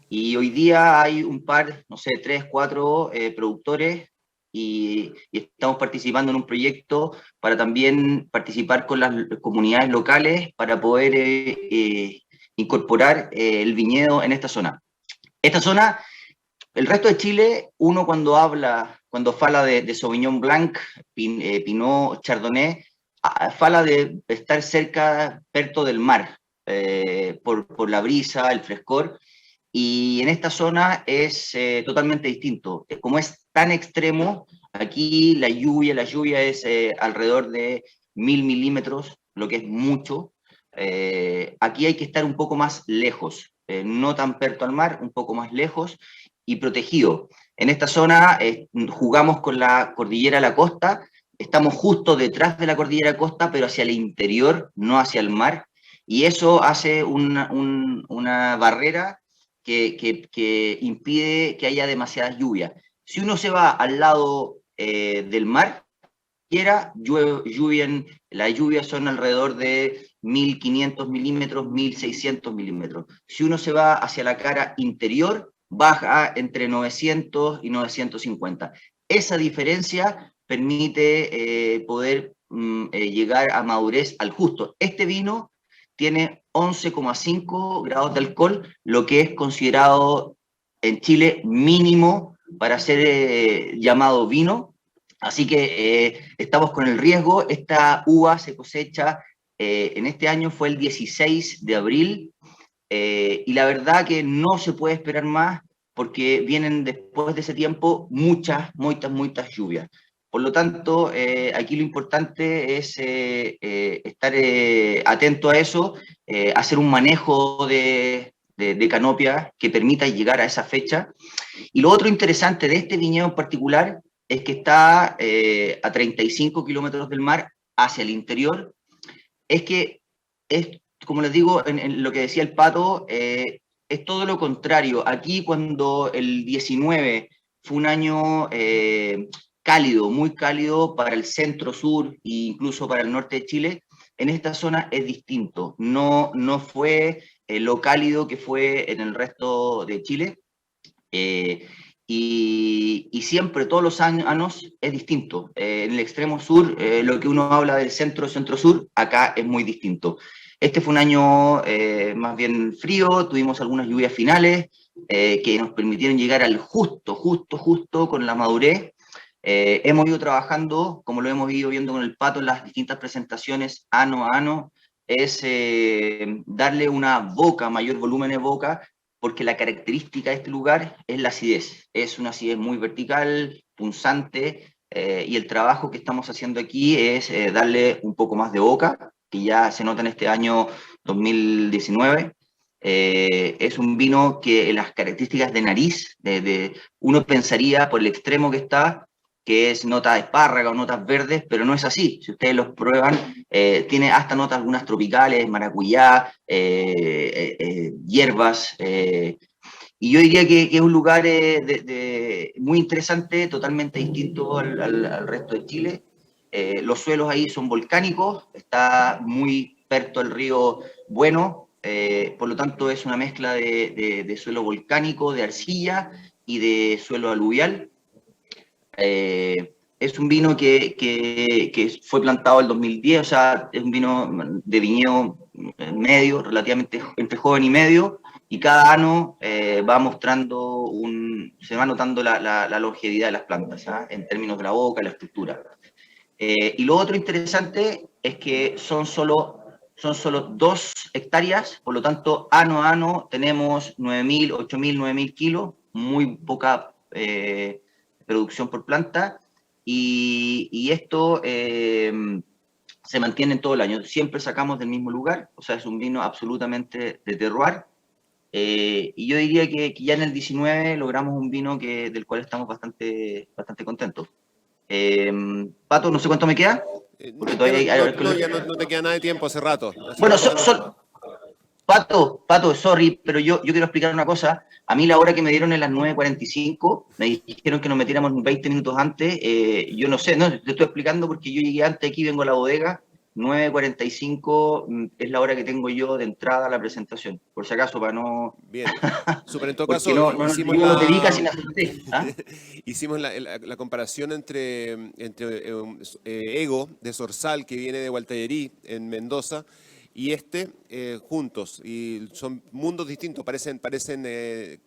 y hoy día hay un par, no sé, 3, 4 productores, y estamos participando en un proyecto para también participar con las comunidades locales para poder incorporar el viñedo en esta zona. Esta zona, el resto de Chile, uno cuando fala de Sauvignon Blanc, Pinot, Chardonnay, fala de estar cerca, perto del mar, por la brisa, el frescor, y en esta zona es totalmente distinto. Como es tan extremo, aquí la lluvia es alrededor de 1000 milímetros, lo que es mucho. Aquí hay que estar un poco más lejos, no tan perto al mar, un poco más lejos y protegido. En esta zona jugamos con la cordillera de la costa, estamos justo detrás de la cordillera de la costa, pero hacia el interior, no hacia el mar, y eso hace una barrera que impide que haya demasiada lluvia. Si uno se va al lado del mar, las lluvias son alrededor de 1500 milímetros, 1600 milímetros. Si uno se va hacia la cara interior, baja entre 900 y 950. Esa diferencia permite poder llegar a madurez al justo. Este vino tiene 11,5 grados de alcohol, lo que es considerado en Chile mínimo para ser llamado vino. Así que estamos con el riesgo. Esta uva se cosecha en este año, fue el 16 de abril, y la verdad que no se puede esperar más porque vienen después de ese tiempo muchas lluvias. Por lo tanto, aquí lo importante es estar atento a eso, hacer un manejo de canopia que permita llegar a esa fecha. Y lo otro interesante de este viñedo en particular es que está a 35 kilómetros del mar hacia el interior. Es que, como les digo, en lo que decía el Pato, es todo lo contrario. Aquí cuando el 19 fue un año cálido, muy cálido para el centro-sur e incluso para el norte de Chile, en esta zona es distinto. No fue lo cálido que fue en el resto de Chile. Y siempre, todos los años, es distinto. En el extremo sur, lo que uno habla del centro-sur, acá es muy distinto. Este fue un año más bien frío, tuvimos algunas lluvias finales que nos permitieron llegar al justo con la madurez. Hemos ido trabajando, como lo hemos ido viendo con el Pato en las distintas presentaciones, ano a ano, es darle una boca, mayor volumen de boca, porque la característica de este lugar es la acidez. Es una acidez muy vertical, punzante, y el trabajo que estamos haciendo aquí es darle un poco más de boca, que ya se nota en este año 2019. Es un vino que en las características de nariz, uno pensaría por el extremo que está, que es nota de espárraga o notas verdes, pero no es así. Si ustedes los prueban, tiene hasta notas algunas tropicales, maracuyá, hierbas, y yo diría que es un lugar muy interesante, totalmente distinto al resto de Chile. Los suelos ahí son volcánicos, está muy perto al río Bueno, por lo tanto es una mezcla de suelo volcánico, de arcilla y de suelo aluvial. Es un vino que fue plantado en el 2010, o sea, es un vino de viñedo medio, relativamente entre joven y medio, y cada año va mostrando se va notando la longevidad de las plantas, ¿ah? En términos de la boca, la estructura. Y lo otro interesante es que son solo 2 hectáreas, por lo tanto, año a año tenemos 9.000, 8.000, 9.000 kilos, muy poca producción por planta, y esto se mantiene todo el año. Siempre sacamos del mismo lugar, o sea, es un vino absolutamente de terroir, y yo diría que ya en el 19 logramos un vino del cual estamos bastante contentos. Pato, no sé cuánto me queda. Porque todavía ya no te queda nada de tiempo hace rato. Bueno, Pato, sorry, pero yo quiero explicar una cosa. A mí la hora que me dieron es las 9:45, me dijeron que nos metiéramos 20 minutos antes. Yo no sé, te estoy explicando porque yo llegué antes aquí, vengo a la bodega. 9:45 es la hora que tengo yo de entrada a la presentación, por si acaso, para no... Bien, súper, en todo porque caso, hicimos la comparación entre Ego de Sorsal, que viene de Gualtallerí, en Mendoza, y juntos, y son mundos distintos, parecen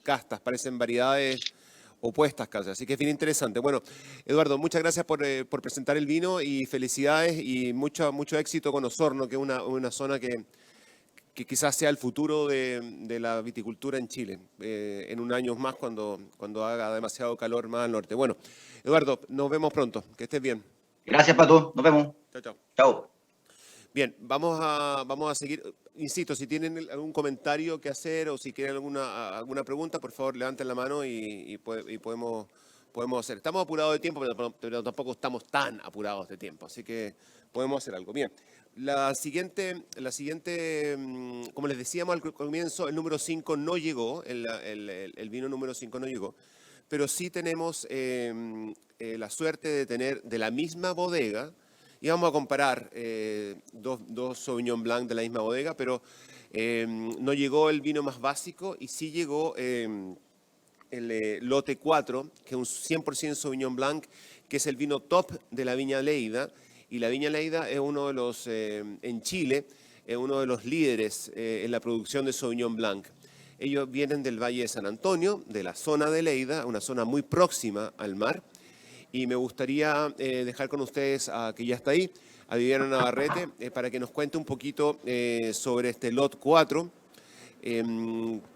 castas, parecen variedades opuestas casi, así que es bien interesante. Bueno, Eduardo, muchas gracias por presentar el vino y felicidades y mucho éxito con Osorno, que es una zona que quizás sea el futuro de la viticultura en Chile, en un año más cuando haga demasiado calor más al norte. Bueno, Eduardo, nos vemos pronto, que estés bien. Gracias, Pato, nos vemos. Chao. Chao. Bien, vamos a seguir. Insisto, si tienen algún comentario que hacer o si quieren alguna pregunta, por favor levanten la mano y podemos hacer. Estamos apurados de tiempo, pero tampoco estamos tan apurados de tiempo, así que podemos hacer algo. Bien, la siguiente, como les decíamos al comienzo, el número 5 no llegó, el vino número 5 no llegó, pero sí tenemos la suerte de tener de la misma bodega. Y vamos a comparar dos Sauvignon Blanc de la misma bodega, pero no llegó el vino más básico y sí llegó el lote 4, que es un 100% Sauvignon Blanc, que es el vino top de la Viña Lleida. Y la Viña Lleida es uno de los, en Chile, uno de los líderes en la producción de Sauvignon Blanc. Ellos vienen del Valle de San Antonio, de la zona de Lleida, una zona muy próxima al mar. Y me gustaría dejar con ustedes, que ya está ahí, a Viviana Navarrete, para que nos cuente un poquito sobre este lot 4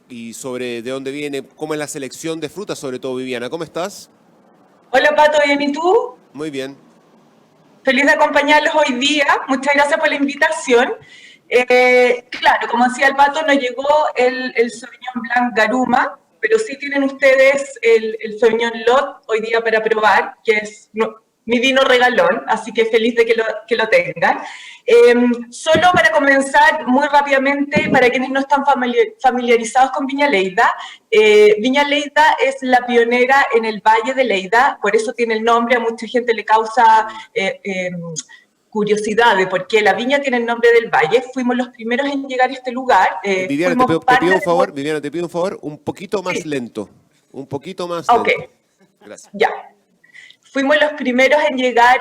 y sobre de dónde viene, cómo es la selección de frutas, sobre todo. Viviana, ¿cómo estás? Hola Pato, ¿bien y tú? Muy bien. Feliz de acompañarlos hoy día. Muchas gracias por la invitación. Claro, como decía el Pato, nos llegó el Sauvignon Blanc Garuma, pero sí tienen ustedes el Sauvignon Lot hoy día para probar, que es mi vino regalón, así que feliz de que lo tengan. Solo para comenzar muy rápidamente, para quienes no están familiarizados con Viña Lleida, Viña Lleida es la pionera en el Valle de Lleida, por eso tiene el nombre, a mucha gente le causa curiosidad de por qué la viña tiene el nombre del valle. Fuimos los primeros en llegar a este lugar. Viviana, te pido un favor, Viviana, te pido un favor, un poquito más lento, un poquito más lento. Ok, gracias. Ya. Fuimos los primeros en llegar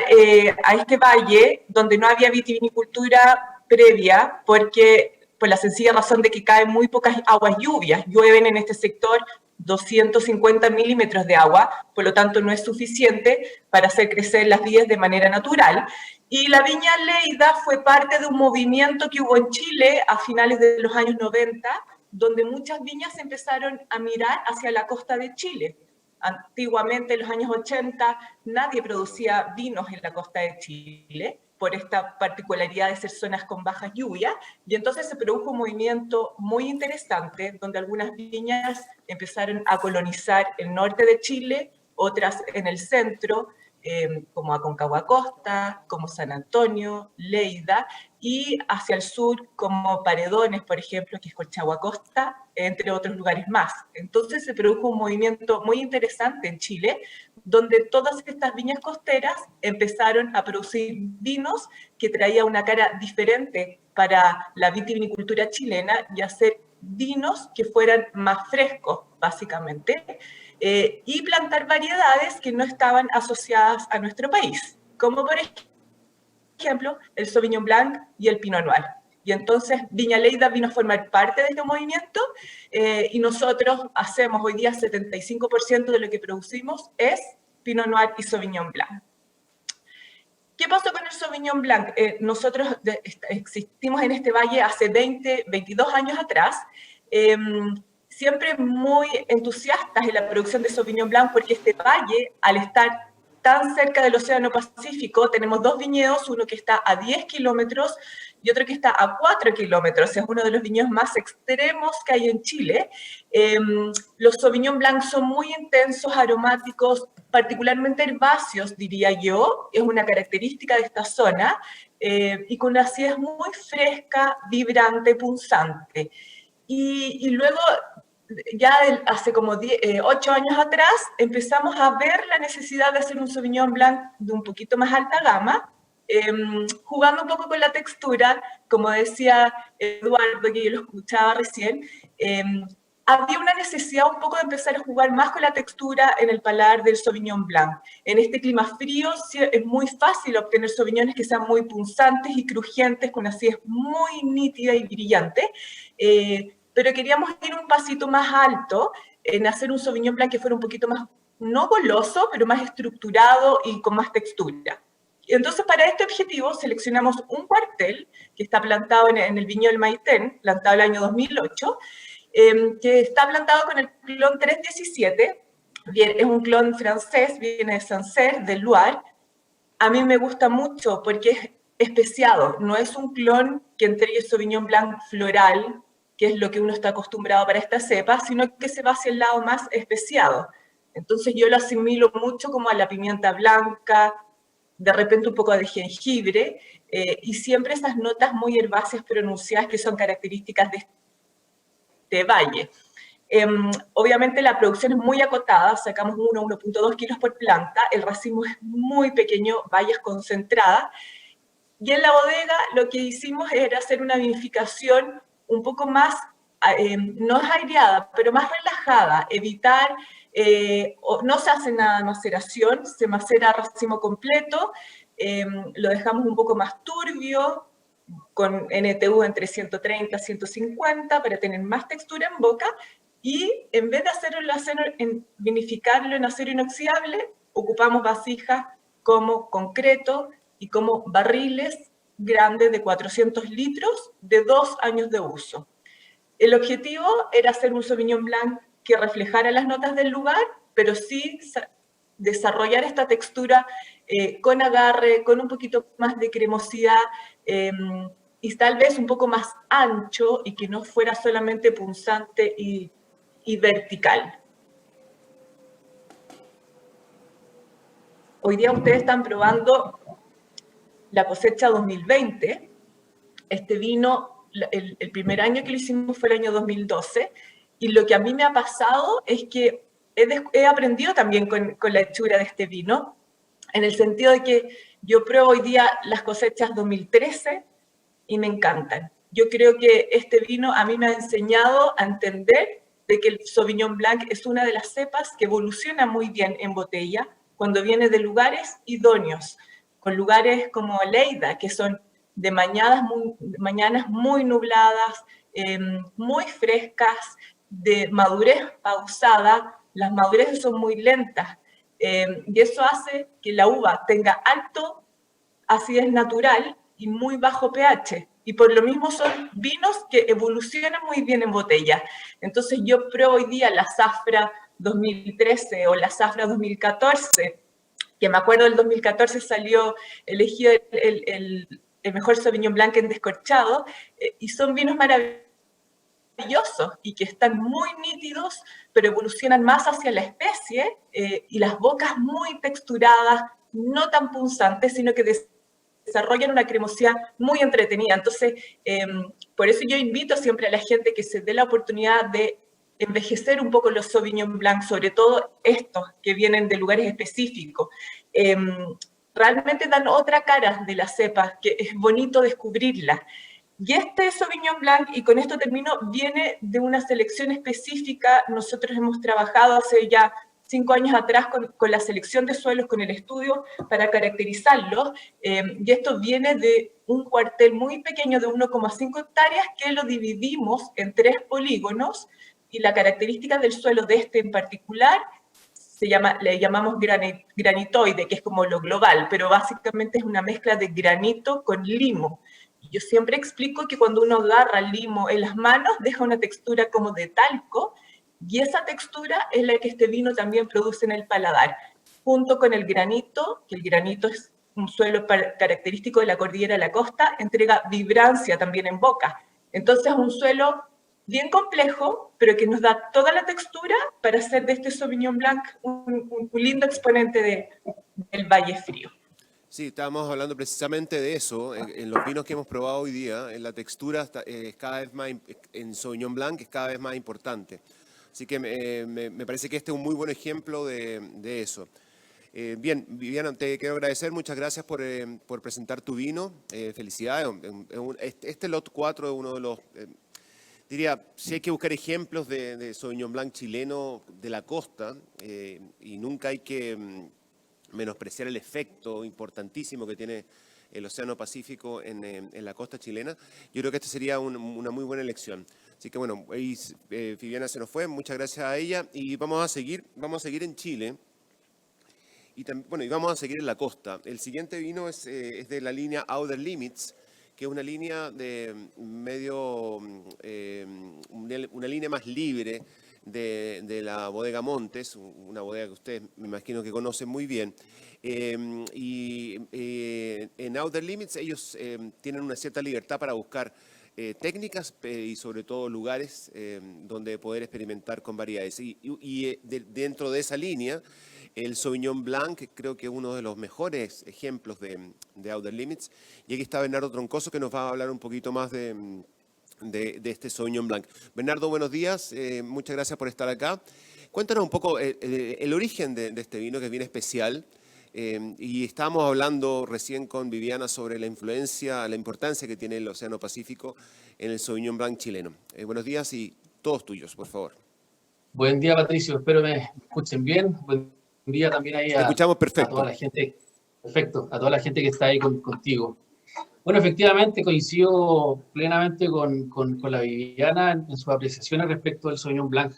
a este valle donde no había vitivinicultura previa, porque por la sencilla razón de que caen muy pocas aguas lluvias. Llueven en este sector 250 milímetros de agua, por lo tanto no es suficiente para hacer crecer las vides de manera natural. Y la Viña Lleida fue parte de un movimiento que hubo en Chile a finales de los años 90, donde muchas viñas empezaron a mirar hacia la costa de Chile. Antiguamente, en los años 80, nadie producía vinos en la costa de Chile por esta particularidad de ser zonas con bajas lluvias, y entonces se produjo un movimiento muy interesante donde algunas viñas empezaron a colonizar el norte de Chile, otras en el centro, como Aconcagua Costa, como San Antonio, Lleida, y hacia el sur como Paredones, por ejemplo, que es Colchagua Costa, entre otros lugares más. Entonces se produjo un movimiento muy interesante en Chile, donde todas estas viñas costeras empezaron a producir vinos que traían una cara diferente para la vitivinicultura chilena y hacer vinos que fueran más frescos, básicamente, y plantar variedades que no estaban asociadas a nuestro país, como por ejemplo el Sauvignon Blanc y el Pinot Noir. Y entonces Viña Lleida vino a formar parte de este movimiento y nosotros hacemos hoy día 75% de lo que producimos es Pinot Noir y Sauvignon Blanc. ¿Qué pasó con el Sauvignon Blanc? Nosotros existimos en este valle hace 22 años atrás, siempre muy entusiastas en la producción de Sauvignon Blanc porque este valle, al estar tan cerca del Océano Pacífico, tenemos dos viñedos, uno que está a 10 kilómetros y otro que está a 4 kilómetros. Es uno de los viñedos más extremos que hay en Chile. Los Sauvignon Blanc son muy intensos, aromáticos, particularmente herbáceos, diría yo. Es una característica de esta zona y con una acidez muy fresca, vibrante, punzante. Y luego, ya hace como 8 años atrás, empezamos a ver la necesidad de hacer un Sauvignon Blanc de un poquito más alta gama, jugando un poco con la textura, como decía Eduardo, que yo lo escuchaba recién, había una necesidad un poco de empezar a jugar más con la textura en el paladar del Sauvignon Blanc. En este clima frío es muy fácil obtener Sauvignones que sean muy punzantes y crujientes, con acidez muy nítida y brillante, pero queríamos ir un pasito más alto en hacer un Sauvignon Blanc que fuera un poquito más, no goloso, pero más estructurado y con más textura. Entonces, para este objetivo, seleccionamos un cuartel que está plantado en el viñedo del Maitén, plantado el año 2008, que está plantado con el clon 317. Bien, es un clon francés, viene de Sancerre, del Loire. A mí me gusta mucho porque es especiado, no es un clon que entregue Sauvignon Blanc floral, que es lo que uno está acostumbrado para esta cepa, sino que se va hacia el lado más especiado. Entonces yo lo asimilo mucho como a la pimienta blanca, de repente un poco de jengibre, y siempre esas notas muy herbáceas pronunciadas que son características de este valle. Obviamente la producción es muy acotada, sacamos 1,2 kilos por planta, el racimo es muy pequeño, bayas concentradas, y en la bodega lo que hicimos era hacer una vinificación un poco más, no aireada, pero más relajada, evitar, no se hace nada de maceración, se macera racimo completo, lo dejamos un poco más turbio, con NTU entre 130 y 150 para tener más textura en boca, y en vez de vinificarlo en acero inoxidable, ocupamos vasijas como concreto y como barriles grandes de 400 litros de 2 años de uso. El objetivo era hacer un Sauvignon Blanc que reflejara las notas del lugar, pero sí desarrollar esta textura con agarre, con un poquito más de cremosidad, y tal vez un poco más ancho y que no fuera solamente punzante y vertical. Hoy día ustedes están probando la cosecha 2020. Este vino, el primer año que lo hicimos fue el año 2012, y lo que a mí me ha pasado es que he aprendido también con la hechura de este vino, en el sentido de que yo pruebo hoy día las cosechas 2013 y me encantan. Yo creo que este vino a mí me ha enseñado a entender de que el Sauvignon Blanc es una de las cepas que evoluciona muy bien en botella cuando viene de lugares idóneos, con lugares como Lleida, que son de mañanas muy nubladas, muy frescas, de madurez pausada. Las madureces son muy lentas, y eso hace que la uva tenga alto acidez natural y muy bajo pH, y por lo mismo son vinos que evolucionan muy bien en botella. Entonces yo pruebo hoy día la Zafra 2013 o la Zafra 2014, que me acuerdo del 2014 salió elegido el mejor Sauvignon Blanc en descorchado, y son vinos maravillosos y que están muy nítidos, pero evolucionan más hacia la especie, y las bocas muy texturadas, no tan punzantes, sino que desarrollan una cremosidad muy entretenida. Entonces, por eso yo invito siempre a la gente que se dé la oportunidad de envejecer un poco los Sauvignon Blanc, sobre todo estos que vienen de lugares específicos. Realmente dan otra cara de la cepa, que es bonito descubrirla. Y este Sauvignon Blanc, y con esto termino, viene de una selección específica. Nosotros hemos trabajado hace ya 5 años atrás con la selección de suelos, con el estudio para caracterizarlos, y esto viene de un cuartel muy pequeño de 1,5 hectáreas que lo dividimos en 3 polígonos, y la característica del suelo de este en particular le llamamos granitoide, que es como lo global, pero básicamente es una mezcla de granito con limo. Yo siempre explico que cuando uno agarra el limo en las manos, deja una textura como de talco, y esa textura es la que este vino también produce en el paladar, junto con el granito, que el granito es un suelo característico de la cordillera de la costa, entrega vibrancia también en boca. Entonces es un suelo bien complejo, pero que nos da toda la textura para hacer de este Sauvignon Blanc un lindo exponente del Valle Frío. Sí, estábamos hablando precisamente de eso. En los vinos que hemos probado hoy día, la textura es cada vez más, en Sauvignon Blanc es cada vez más importante. Así que me parece que este es un muy buen ejemplo de eso. Bien, Viviana, te quiero agradecer. Muchas gracias por presentar tu vino. Felicidades. Este Lot 4 es uno de los... diría, si hay que buscar ejemplos de Sauvignon Blanc chileno de la costa, y nunca hay que menospreciar el efecto importantísimo que tiene el Océano Pacífico en la costa chilena, yo creo que esta sería una muy buena elección. Así que bueno, ahí Viviana se nos fue, muchas gracias a ella, y vamos a seguir en Chile, y vamos a seguir en la costa. El siguiente vino es de la línea Outer Limits, que es una línea una línea más libre de la bodega Montes, una bodega que ustedes me imagino que conocen muy bien. Y en Outer Limits ellos tienen una cierta libertad para buscar técnicas y sobre todo lugares donde poder experimentar con variedades. Dentro de esa línea, el Sauvignon Blanc creo que es uno de los mejores ejemplos de Outer Limits. Y aquí está Bernardo Troncoso, que nos va a hablar un poquito más de este Sauvignon Blanc. Bernardo, buenos días. Muchas gracias por estar acá. Cuéntanos un poco el origen de este vino, que es bien especial. Y estábamos hablando recién con Viviana sobre la importancia que tiene el Océano Pacífico en el Sauvignon Blanc chileno. Buenos días y todos tuyos, por favor. Buen día, Patricio. Espero me escuchen bien. Buen día también ahí escuchamos perfecto. A toda la gente. Perfecto, a toda la gente que está ahí contigo. Bueno, efectivamente coincido plenamente con la Viviana en sus apreciaciones respecto del Sauvignon Blanc,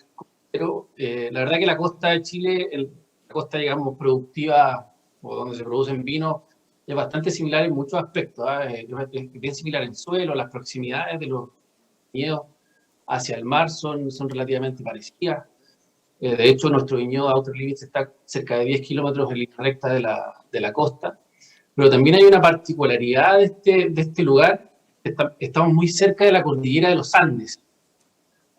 pero la verdad que la costa de Chile, la costa, digamos, productiva o donde se producen vinos, es bastante similar en muchos aspectos, ¿eh? Es bien similar en suelo, las proximidades de los viñedos hacia el mar son relativamente parecidas. De hecho, nuestro viñedo Outer Limits está cerca de 10 kilómetros en línea recta de la costa. Pero también hay una particularidad de este lugar. Estamos muy cerca de la cordillera de los Andes.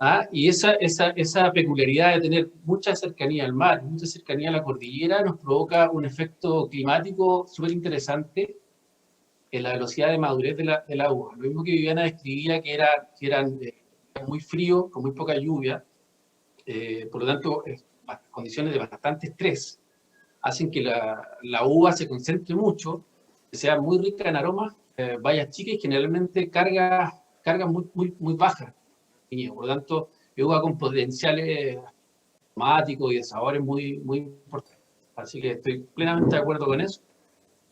¿Ah? Y esa peculiaridad de tener mucha cercanía al mar, mucha cercanía a la cordillera, nos provoca un efecto climático súper interesante en la velocidad de madurez de la uva. Lo mismo que Viviana describía, que eran muy fríos, con muy poca lluvia, por lo tanto, condiciones de bastante estrés hacen que la uva se concentre mucho, que sea muy rica en aromas, bayas chicas y generalmente carga muy bajas. Por lo tanto, es uva con potenciales aromáticos y de sabores muy importantes. Así que estoy plenamente de acuerdo con eso.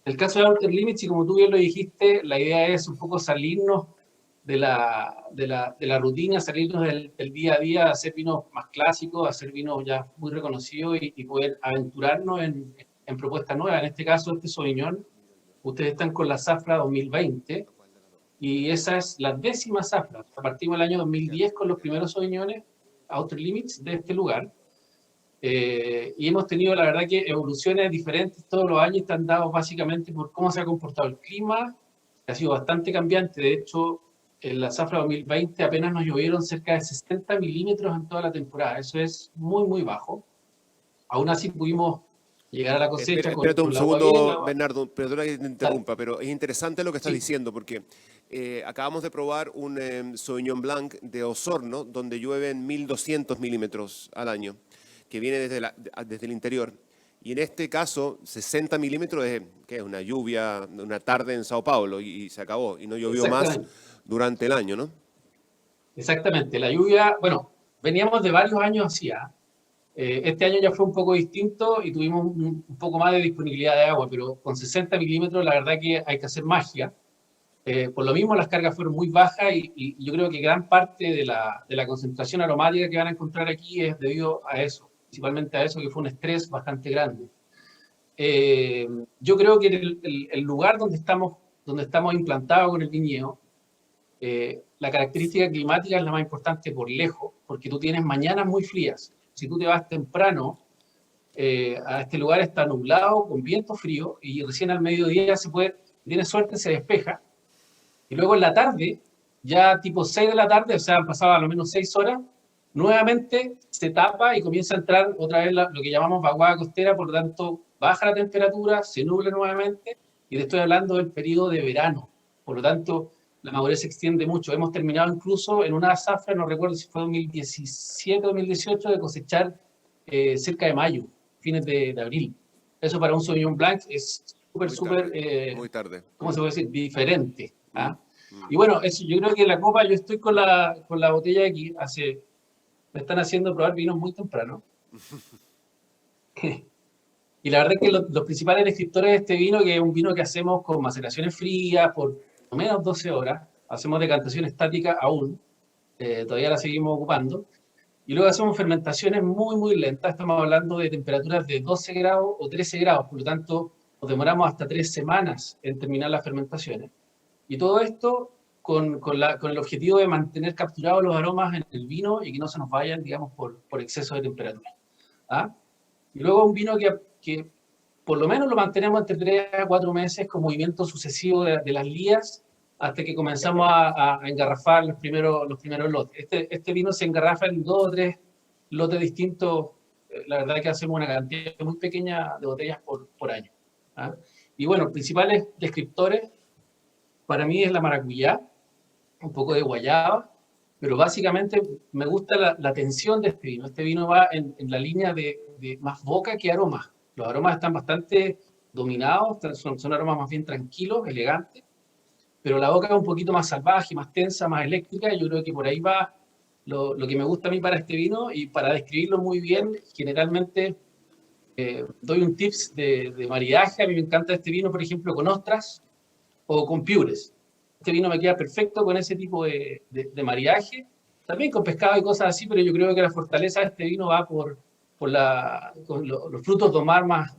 En el caso de Outer Limits, y como tú bien lo dijiste, la idea es un poco salirnos de la rutina, salirnos del día a día, hacer vinos más clásicos, hacer vinos ya muy reconocidos y poder aventurarnos en propuestas nuevas. En este caso, este Sauvignon, ustedes están con la Zafra 2020 y esa es la 10ª Zafra. Partimos el año 2010 con los primeros Sauvignones Outer Limits de este lugar. Y hemos tenido, la verdad, que evoluciones diferentes todos los años, están dados básicamente por cómo se ha comportado el clima, que ha sido bastante cambiante. De hecho, en la Zafra 2020 apenas nos llovieron cerca de 60 milímetros en toda la temporada. Eso es muy bajo. Aún así pudimos llegar a la cosecha. Espérate un segundo, Bernardo, perdona que te interrumpa, pero es interesante lo que estás diciendo, porque acabamos de probar un Sauvignon Blanc de Osorno, donde llueven 1.200 milímetros al año, que viene desde el interior. Y en este caso, 60 milímetros es una lluvia, una tarde en Sao Paulo, y se acabó, y no llovió más durante el año, ¿no? Exactamente, la lluvia, bueno, veníamos de varios años así, este año ya fue un poco distinto y tuvimos un poco más de disponibilidad de agua, pero con 60 milímetros la verdad que hay que hacer magia. Por lo mismo las cargas fueron muy bajas y yo creo que gran parte de la concentración aromática que van a encontrar aquí es debido a eso, principalmente a eso, que fue un estrés bastante grande. Yo creo que el lugar donde estamos implantados con el viñedo, la característica climática es la más importante por lejos, porque tú tienes mañanas muy frías. Si tú te vas temprano a este lugar, está nublado, con viento frío, y recién al mediodía tienes suerte, se despeja. Y luego en la tarde, ya tipo 6 de la tarde, o sea, han pasado a lo menos 6 horas, nuevamente se tapa y comienza a entrar otra vez lo que llamamos vaguada costera, por lo tanto, baja la temperatura, se nubla nuevamente, y te estoy hablando del periodo de verano. Por lo tanto, la madurez se extiende mucho. Hemos terminado incluso en una zafra, no recuerdo si fue 2017 o 2018, de cosechar cerca de mayo, fines de abril. Eso para un Sauvignon Blanc es súper, muy tarde. ¿Cómo se puede decir? Diferente. Y bueno, eso, yo creo que la copa, yo estoy con la botella aquí, me están haciendo probar vinos muy temprano. Y la verdad es que los principales descriptores de este vino, que es un vino que hacemos con maceraciones frías por menos 12 horas, hacemos decantación estática aún, todavía la seguimos ocupando, y luego hacemos fermentaciones muy lentas, estamos hablando de temperaturas de 12 grados o 13 grados, por lo tanto nos demoramos hasta 3 semanas en terminar las fermentaciones. Y todo esto con el objetivo de mantener capturados los aromas en el vino y que no se nos vayan, digamos, por exceso de temperatura. Y luego un vino que por lo menos lo mantenemos entre 3 a 4 meses con movimiento sucesivo de las lías hasta que comenzamos a engarrafar los primeros lotes. Este vino se engarrafa en 2 o 3 lotes distintos. La verdad es que hacemos una cantidad muy pequeña de botellas por año. Y bueno, principales descriptores para mí es la maracuyá, un poco de guayaba, pero básicamente me gusta la tensión de este vino. Este vino va en la línea de más boca que aromas. Los aromas están bastante dominados, son aromas más bien tranquilos, elegantes, pero la boca es un poquito más salvaje, más tensa, más eléctrica, y yo creo que por ahí va lo que me gusta a mí para este vino, y para describirlo muy bien, generalmente doy un tips de maridaje. A mí me encanta este vino, por ejemplo, con ostras o con piures. Este vino me queda perfecto con ese tipo de maridaje, también con pescado y cosas así, pero yo creo que la fortaleza de este vino va por con los frutos do mar más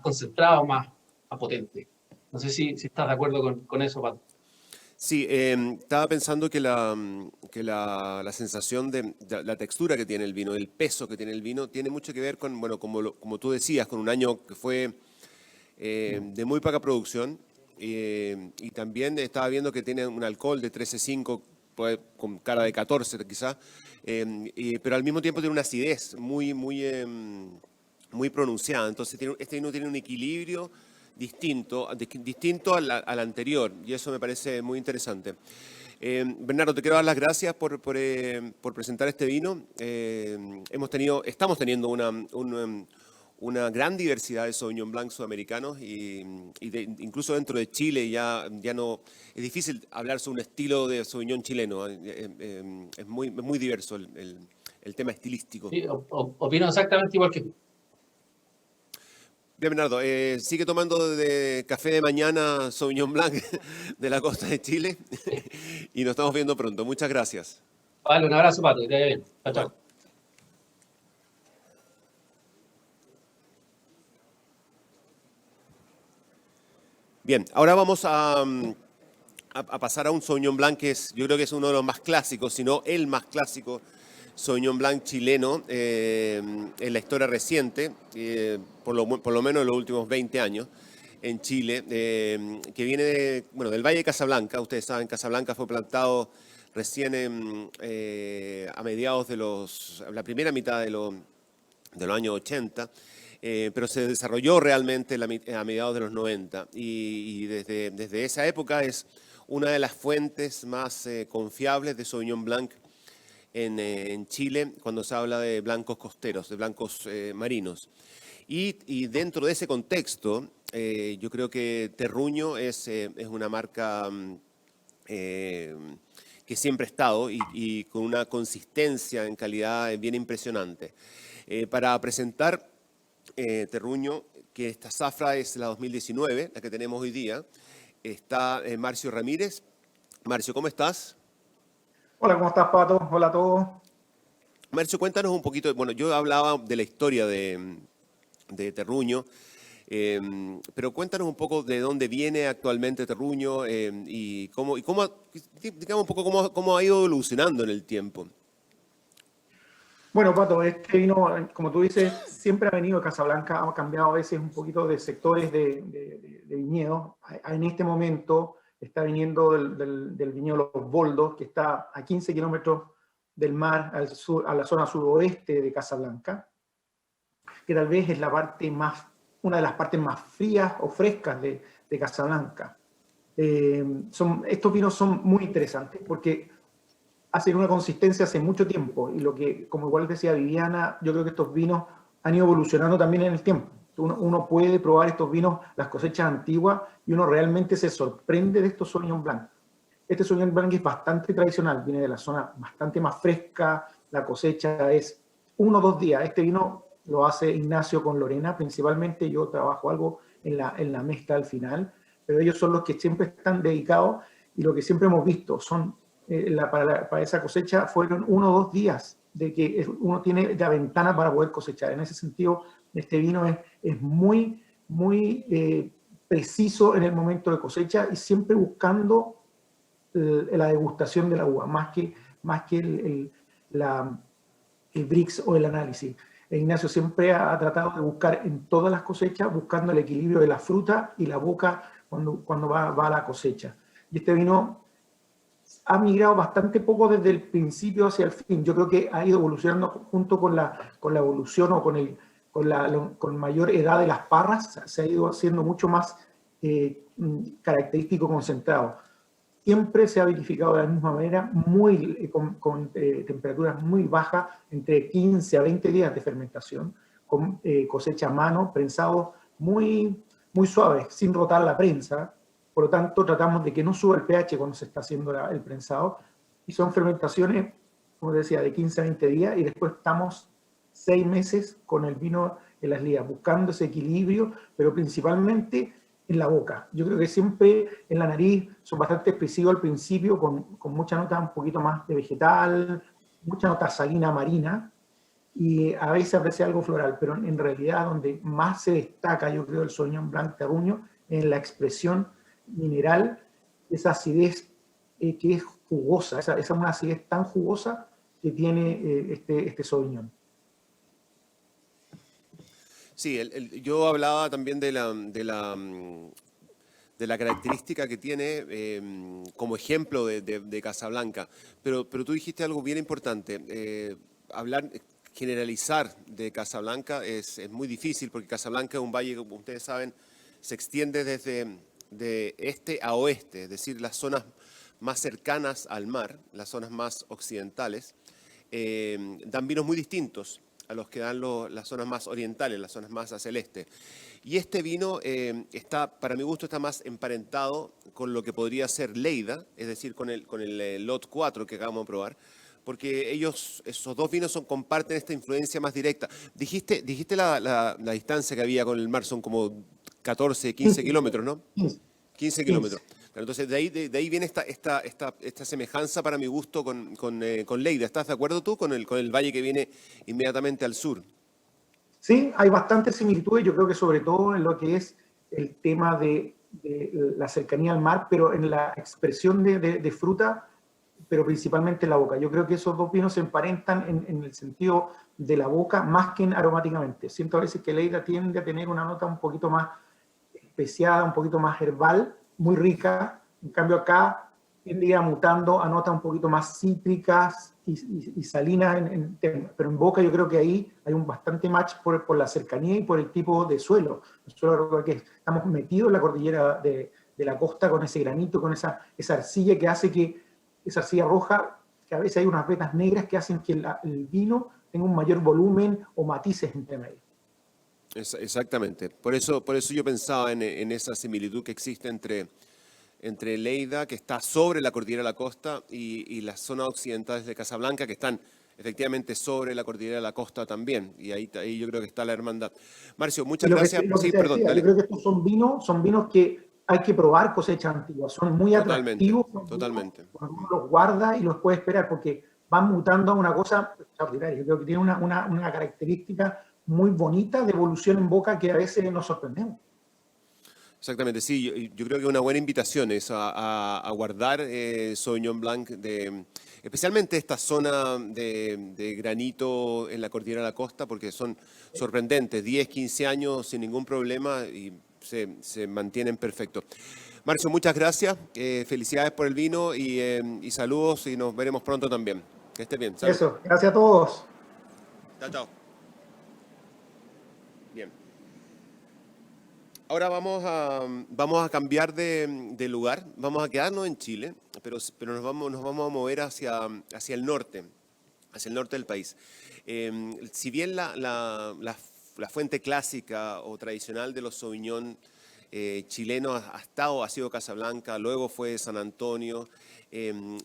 concentrados, más potentes. No sé si estás de acuerdo con eso, Pato. Sí, estaba pensando que la sensación de la textura que tiene el vino, el peso que tiene el vino, tiene mucho que ver con, bueno, como tú decías, con un año que fue de muy poca producción, y también estaba viendo que tiene un alcohol de 13,5, con cara de 14 quizás, pero al mismo tiempo tiene una acidez muy pronunciada. Entonces este vino tiene un equilibrio distinto al anterior, y eso me parece muy interesante. Bernardo, te quiero dar las gracias por presentar este vino. Estamos teniendo una gran diversidad de Sauvignon Blanc sudamericanos, y incluso dentro de Chile ya no es difícil hablar sobre un estilo de Sauvignon chileno. Es muy diverso el tema estilístico. Sí, opino exactamente igual que tú. Bien, Bernardo, sigue tomando de café de mañana Sauvignon Blanc de la costa de Chile y nos estamos viendo pronto. Muchas gracias. Vale, un abrazo, Pato, que te vaya bien. Chao, chao. Bien, ahora vamos a pasar a un Sauvignon Blanc que yo creo que es uno de los más clásicos, si no el más clásico Sauvignon Blanc chileno en la historia reciente, por lo menos en los últimos 20 años en Chile, que viene del Valle de Casablanca. Ustedes saben, Casablanca fue plantado recién a mediados de la primera mitad de los años 80, pero se desarrolló realmente a mediados de los 90, y desde esa época es una de las fuentes más confiables de Sauvignon Blanc en Chile cuando se habla de blancos costeros, de blancos marinos. Y dentro de ese contexto, yo creo que Terruño es una marca que siempre ha estado y con una consistencia en calidad bien impresionante. Para presentar Terruño, que esta zafra es la 2019, la que tenemos hoy día, está Marcio Ramírez. Marcio, ¿cómo estás? Hola, ¿cómo estás, Pato? Hola a todos. Marcio, cuéntanos un poquito. Bueno, yo hablaba de la historia de Terruño, pero cuéntanos un poco de dónde viene actualmente Terruño, y digamos un poco cómo ha ido evolucionando en el tiempo. Bueno, Pato, este vino, como tú dices, siempre ha venido de Casablanca, ha cambiado a veces un poquito de sectores de viñedo. En este momento está viniendo del viñedo Los Boldos, que está a 15 kilómetros del mar, al sur, a la zona suroeste de Casablanca, que tal vez es una de las partes más frías o frescas de Casablanca. Estos vinos son muy interesantes porque hacen una consistencia hace mucho tiempo, y como igual decía Viviana, yo creo que estos vinos han ido evolucionando también en el tiempo. Uno puede probar estos vinos, las cosechas antiguas, y uno realmente se sorprende de estos Sauvignon Blanc. Este Sauvignon Blanc es bastante tradicional, viene de la zona bastante más fresca, la cosecha es 1 o 2 días. Este vino lo hace Ignacio con Lorena, principalmente. Yo trabajo algo en la mezcla al final, pero ellos son los que siempre están dedicados, y lo que siempre hemos visto son, para esa cosecha fueron 1 o 2 días de que uno tiene la ventana para poder cosechar. En ese sentido, este vino es muy preciso en el momento de cosecha, y siempre buscando la degustación de la uva, más que el Brix o el análisis. Ignacio siempre ha tratado de buscar en todas las cosechas, buscando el equilibrio de la fruta y la boca cuando va a la cosecha. Y este vino ha migrado bastante poco desde el principio hacia el fin. Yo creo que ha ido evolucionando junto con la evolución, o con mayor edad de las parras. Se ha ido haciendo mucho más característico, concentrado. Siempre se ha verificado de la misma manera, con temperaturas muy bajas, entre 15 a 20 días de fermentación, con cosecha a mano, prensado muy suave, sin rotar la prensa. Por lo tanto, tratamos de que no suba el pH cuando se está haciendo el prensado. Y son fermentaciones, como decía, de 15 a 20 días, y después estamos 6 meses con el vino en las lías, buscando ese equilibrio, pero principalmente en la boca. Yo creo que siempre en la nariz son bastante expresivos al principio, con mucha nota un poquito más de vegetal, mucha nota salina marina, y a veces aprecia algo floral, pero en realidad donde más se destaca, yo creo, el Sauvignon Blanc Terruño, en la expresión mineral, esa acidez que es jugosa, esa es una acidez tan jugosa que tiene este Sauvignon. Sí, yo hablaba también de la característica que tiene como ejemplo de Casablanca, pero tú dijiste algo bien importante. Generalizar de Casablanca es muy difícil, porque Casablanca es un valle, como ustedes saben, se extiende desde de este a oeste, es decir, las zonas más cercanas al mar, las zonas más occidentales, dan vinos muy distintos a los que dan las zonas más orientales, las zonas más hacia el este. Y este vino para mi gusto, está más emparentado con lo que podría ser Lleida, es decir, con el Lot 4 que acabamos de probar, porque esos dos vinos comparten esta influencia más directa. Dijiste la distancia que había con el mar, son como 14, 15 kilómetros, ¿no? 15 kilómetros. Entonces, de ahí viene esta semejanza para mi gusto con Lleida. ¿Estás de acuerdo tú con el valle que viene inmediatamente al sur? Sí, hay bastantes similitudes, yo creo que sobre todo en lo que es el tema de la cercanía al mar, pero en la expresión de fruta, pero principalmente en la boca. Yo creo que esos dos vinos se emparentan en el sentido de la boca más que aromáticamente. Siento a veces que Lleida tiende a tener una nota un poquito más especiada, un poquito más herbal, muy rica. En cambio acá tiende a mutando a notas un poquito más cítricas y salinas, pero en boca yo creo que ahí hay un bastante match por la cercanía y por el tipo de suelo. El suelo que estamos metidos en la cordillera de la costa, con ese granito, con esa arcilla que hace que, esa arcilla roja, que a veces hay unas vetas negras que hacen que el vino tenga un mayor volumen o matices entre medio. Exactamente. Por eso yo pensaba en esa similitud que existe entre Lleida, que está sobre la cordillera de la costa, y las zonas occidentales de Casablanca, que están efectivamente sobre la cordillera de la costa también. Y ahí yo creo que está la hermandad. Marcio, muchas gracias. Sí, perdón, dale. Yo creo que estos son vinos que hay que probar cosecha antigua. Son muy atractivos. Totalmente. Cuando uno los guarda y los puede esperar, porque van mutando a una cosa extraordinaria. Yo creo que tiene una característica muy bonita de evolución en boca que a veces nos sorprendemos. Exactamente, sí, yo creo que una buena invitación es a guardar Sauvignon Blanc, especialmente esta zona de granito en la cordillera de la costa, porque son sorprendentes, 10, 15 años sin ningún problema y se mantienen perfectos. Marcio, muchas gracias, felicidades por el vino y saludos, y nos veremos pronto también. Que estés bien. Salud. Eso, gracias a todos. Chao, chao. Bien. Ahora vamos a cambiar de lugar, vamos a quedarnos en Chile, pero nos vamos a mover hacia el norte del país. Si bien la fuente clásica o tradicional de los Sauvignon chilenos ha sido Casablanca, luego fue San Antonio,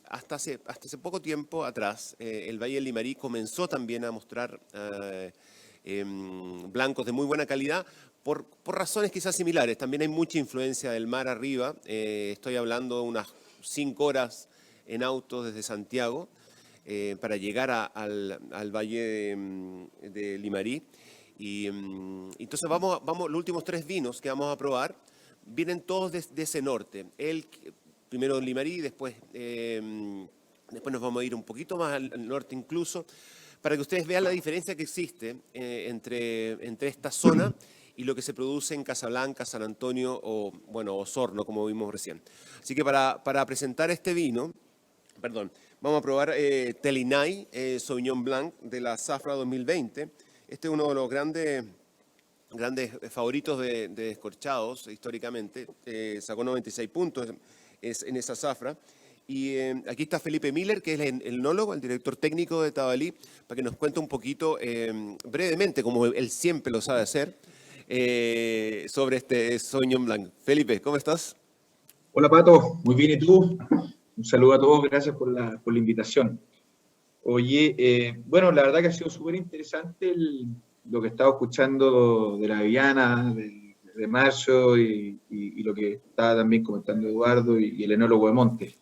hasta hace poco tiempo atrás el Valle del Limarí comenzó también a mostrar blancos de muy buena calidad, por razones quizás similares. También hay mucha influencia del mar arriba. Estoy hablando de unas 5 horas en auto desde Santiago para llegar al Valle de Limarí. Y entonces vamos, los últimos 3 vinos que vamos a probar vienen todos de ese norte. Primero Limarí, después nos vamos a ir un poquito más al norte incluso, para que ustedes vean la diferencia que existe entre esta zona y lo que se produce en Casablanca, San Antonio o Osorno, como vimos recién. Así que para presentar este vino, vamos a probar Telinay Sauvignon Blanc de la Zafra 2020. Este es uno de los grandes favoritos de Descorchados históricamente. Sacó 96 puntos en esa Zafra. Y aquí está Felipe Miller, que es el enólogo, el director técnico de Tabalí, para que nos cuente un poquito, brevemente, como él siempre lo sabe hacer, sobre este Sauvignon Blanc. Felipe, ¿cómo estás? Hola Pato, muy bien, ¿y tú? Un saludo a todos, gracias por la invitación. Oye, bueno, la verdad que ha sido súper interesante lo que he estado escuchando de la Viviana, del de marzo y lo que estaba también comentando Eduardo y el enólogo de Monte.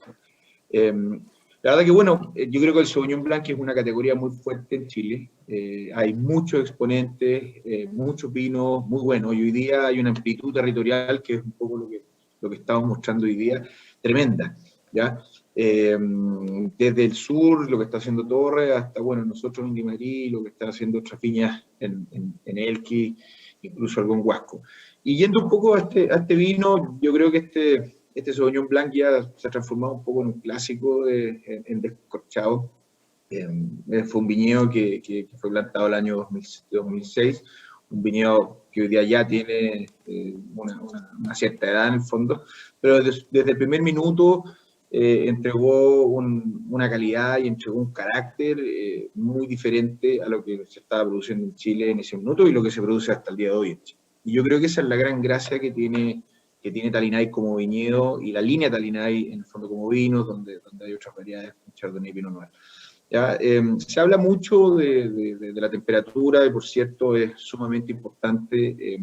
La verdad que, bueno, yo creo que el Sauvignon Blanc es una categoría muy fuerte en Chile. Hay muchos exponentes, muchos vinos muy buenos, y hoy día hay una amplitud territorial que es un poco lo que estamos mostrando hoy día, tremenda, ¿ya? Desde el sur, lo que está haciendo Torres, hasta, bueno, nosotros en Limarí, lo que están haciendo otras viñas en Elqui, incluso algo en Huasco. Y yendo un poco a este vino, yo creo que este Sauvignon Blanc ya se ha transformado un poco en un clásico en descorchado. Fue un viñedo que fue plantado el año 2006, un viñedo que hoy día ya tiene una cierta edad en el fondo, pero desde el primer minuto entregó una calidad y entregó un carácter muy diferente a lo que se estaba produciendo en Chile en ese minuto y lo que se produce hasta el día de hoy en Chile. Y yo creo que esa es la gran gracia que tiene Talinay como viñedo y la línea Talinay en el fondo como vino, donde hay otras variedades, Chardonnay y Pinot Noir. ¿Ya? Se habla mucho de la temperatura y, por cierto, es sumamente importante,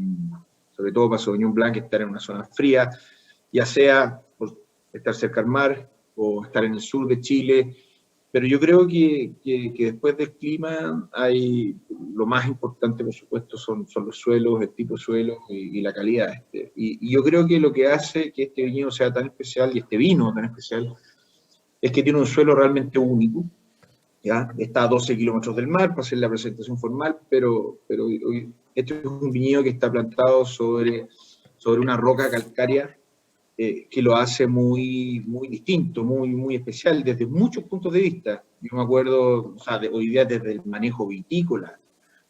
sobre todo para Sauvignon Blanc, estar en una zona fría, ya sea por estar cerca al mar o estar en el sur de Chile, pero yo creo que después del clima lo más importante, por supuesto, son los suelos, el tipo de suelo y la calidad. Y yo creo que lo que hace que este viñedo sea tan especial y este vino tan especial es que tiene un suelo realmente único. ¿Ya? Está a 12 kilómetros del mar para hacer la presentación formal, pero este es un viñedo que está plantado sobre una roca calcárea que lo hace muy, muy distinto, muy, muy especial desde muchos puntos de vista. Yo me acuerdo, o sea, hoy día desde el manejo vitícola,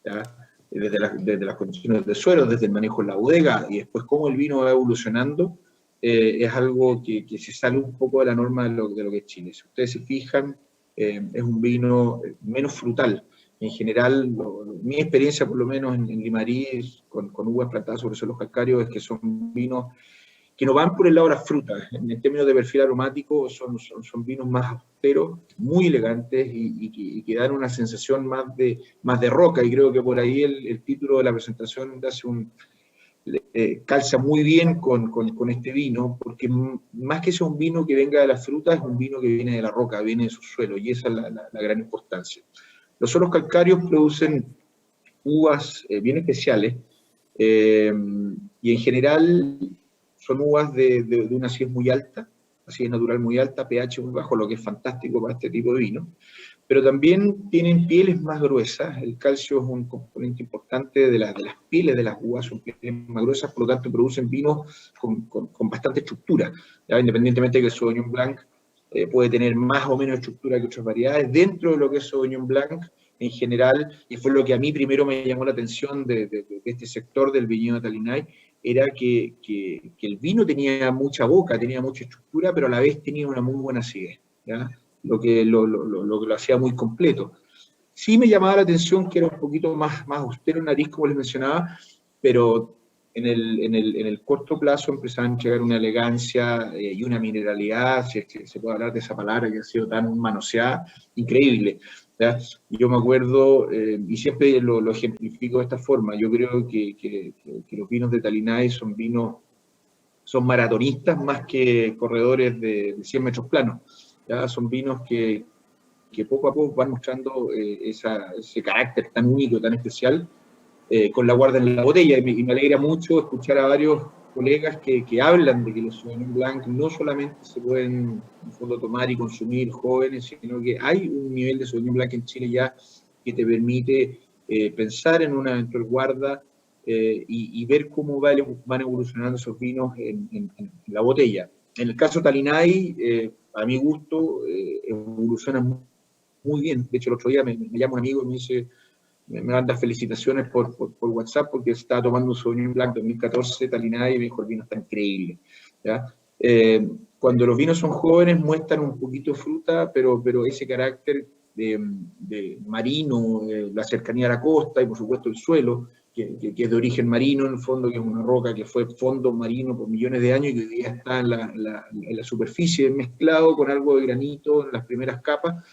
¿ya? Desde las condiciones del suelo, desde el manejo en la bodega, y después cómo el vino va evolucionando, es algo que se sale un poco de la norma de lo que es Chile. Si ustedes se fijan, es un vino menos frutal. En general, mi experiencia, por lo menos en Limarí, con uvas plantadas sobre suelos calcáreos, es que son vinos que no van por el lado de las frutas. En términos de perfil aromático, son vinos más austeros, muy elegantes y que dan una sensación más de roca. Y creo que por ahí el título de la presentación calza muy bien con este vino, porque más que sea un vino que venga de las frutas, es un vino que viene de la roca, viene de su suelo, y esa es la gran importancia. Los suelos calcáreos producen uvas bien especiales, y en general son uvas de una acidez muy alta, acidez natural muy alta, pH muy bajo, lo que es fantástico para este tipo de vino, pero también tienen pieles más gruesas. El calcio es un componente importante de las pieles de las uvas, son pieles más gruesas, por lo tanto producen vinos con bastante estructura, ¿ya? Independientemente de que el Sauvignon Blanc puede tener más o menos estructura que otras variedades, dentro de lo que es Sauvignon Blanc en general, y fue lo que a mí primero me llamó la atención de este sector del viñedo de Talinay, era que el vino tenía mucha boca, tenía mucha estructura, pero a la vez tenía una muy buena acidez, ¿ya? Lo que lo hacía muy completo. Sí me llamaba la atención que era un poquito más austero en nariz, como les mencionaba, pero en el corto plazo empezaban a entregar una elegancia y una mineralidad, si es que se puede hablar de esa palabra que ha sido tan manoseada, increíble, ¿ya? Yo me acuerdo, y siempre lo ejemplifico de esta forma, yo creo que los vinos de Talinay son maratonistas más que corredores de 100 metros planos. ¿Ya? Son vinos que poco a poco van mostrando ese carácter tan único, tan especial, con la guarda en la botella. Y me alegra mucho escuchar a varios colegas que hablan de que los Sauvignon Blanc no solamente se pueden, en fondo, tomar y consumir jóvenes, sino que hay un nivel de Sauvignon Blanc en Chile ya que te permite pensar en una eventual guarda y ver cómo van evolucionando esos vinos en la botella. En el caso Talinay, a mi gusto, evoluciona muy bien. De hecho, el otro día me llama un amigo y me manda felicitaciones por WhatsApp porque estaba tomando un Sauvignon Blanc 2014 Talinay y me dijo: el vino está increíble, ¿ya? Cuando los vinos son jóvenes muestran un poquito de fruta, pero ese carácter de marino, la cercanía a la costa y por supuesto el suelo, que es de origen marino en el fondo, que es una roca que fue fondo marino por millones de años y que hoy día está en la superficie mezclado con algo de granito en las primeras capas,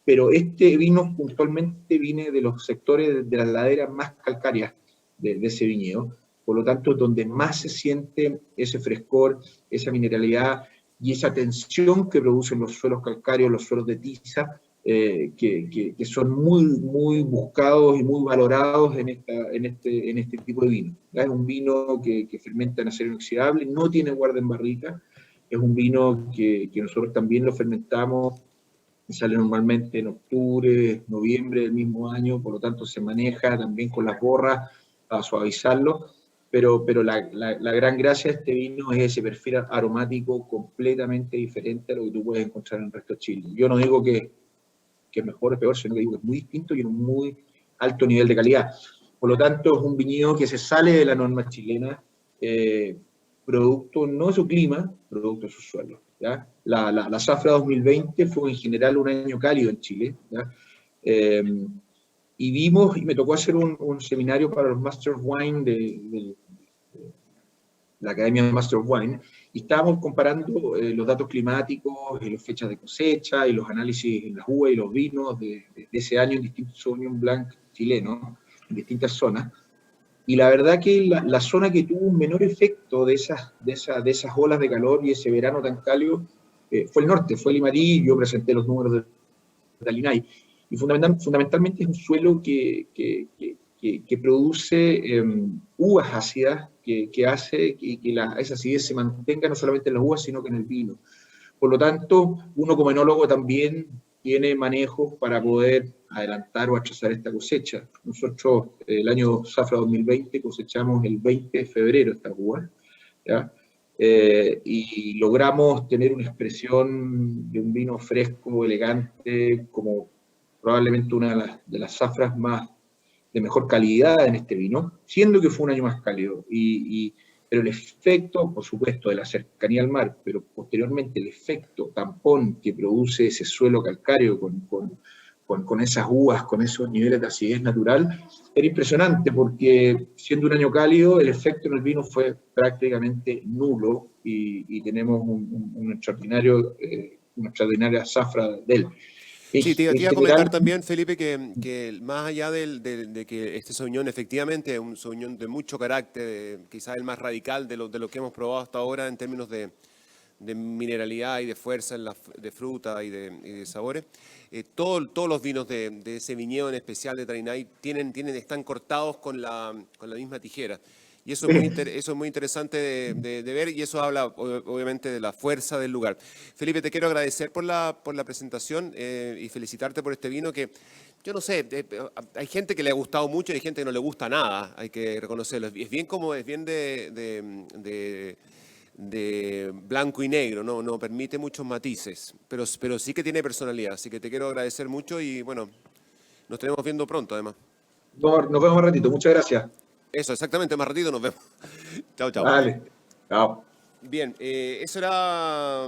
pero este vino puntualmente viene de los sectores de las laderas más calcáreas de ese viñedo, Por lo tanto, donde más se siente ese frescor, esa mineralidad y esa tensión que producen los suelos calcáreos, los suelos de tiza, que son muy buscados y muy valorados en este tipo de vino. Es un vino que fermenta en acero inoxidable, no tiene guarda en barrica, es un vino que nosotros también lo fermentamos, sale normalmente en octubre, noviembre del mismo año, por lo tanto se maneja también con las borras para suavizarlo, pero la gran gracia de este vino es ese perfil aromático completamente diferente a lo que tú puedes encontrar en el resto de Chile. Yo no digo que es mejor o peor, sino que digo que es muy distinto y en un muy alto nivel de calidad. Por lo tanto, es un viñedo que se sale de la norma chilena, producto no de su clima, producto de su suelo. ¿Ya? La zafra 2020 fue en general un año cálido en Chile, ¿ya? Y vimos, y me tocó hacer un seminario para los Master of Wine de la Academia de Master of Wine, y estábamos comparando los datos climáticos, las fechas de cosecha, y los análisis en las uvas y los vinos de ese año en distintos Sauvignon Blanc chilenos, en distintas zonas. Y la verdad que la zona que tuvo un menor efecto de esas olas de calor y ese verano tan cálido fue el norte, fue Limarí. Yo presenté los números de Talinay. Y fundamentalmente es un suelo que produce uvas ácidas, que hace que esa acidez se mantenga no solamente en las uvas, sino que en el vino. Por lo tanto, uno como enólogo también tiene manejos para poder adelantar o atrasar esta cosecha. Nosotros, el año zafra 2020, cosechamos el 20 de febrero esta uva, ¿ya? Y logramos tener una expresión de un vino fresco, elegante, como probablemente una de las zafras más de mejor calidad en este vino, siendo que fue un año más cálido. Pero el efecto, por supuesto, de la cercanía al mar, pero posteriormente el efecto tampón que produce ese suelo calcáreo con esas uvas, con esos niveles de acidez natural, era impresionante, porque siendo un año cálido, el efecto en el vino fue prácticamente nulo, y tenemos una extraordinaria zafra de él. Sí, te iba a comentar también, Felipe, que más allá de que este Sauvignon efectivamente es un Sauvignon de mucho carácter, quizás el más radical de lo que hemos probado hasta ahora en términos de mineralidad y de fuerza de fruta y de sabores, todos los vinos de ese viñedo en especial de Talinay están cortados con la misma tijera. Y eso es muy interesante de ver, y eso habla obviamente de la fuerza del lugar. Felipe, te quiero agradecer por la presentación y felicitarte por este vino que, yo no sé, hay gente que le ha gustado mucho y hay gente que no le gusta nada, hay que reconocerlo. Es bien de blanco y negro, no permite muchos matices, pero sí que tiene personalidad. Así que te quiero agradecer mucho y bueno, nos estaremos viendo pronto además. Nos vemos un ratito, muchas gracias. Eso, exactamente, más ratito nos vemos. Chao, chao. Vale, chao. Bien, eso era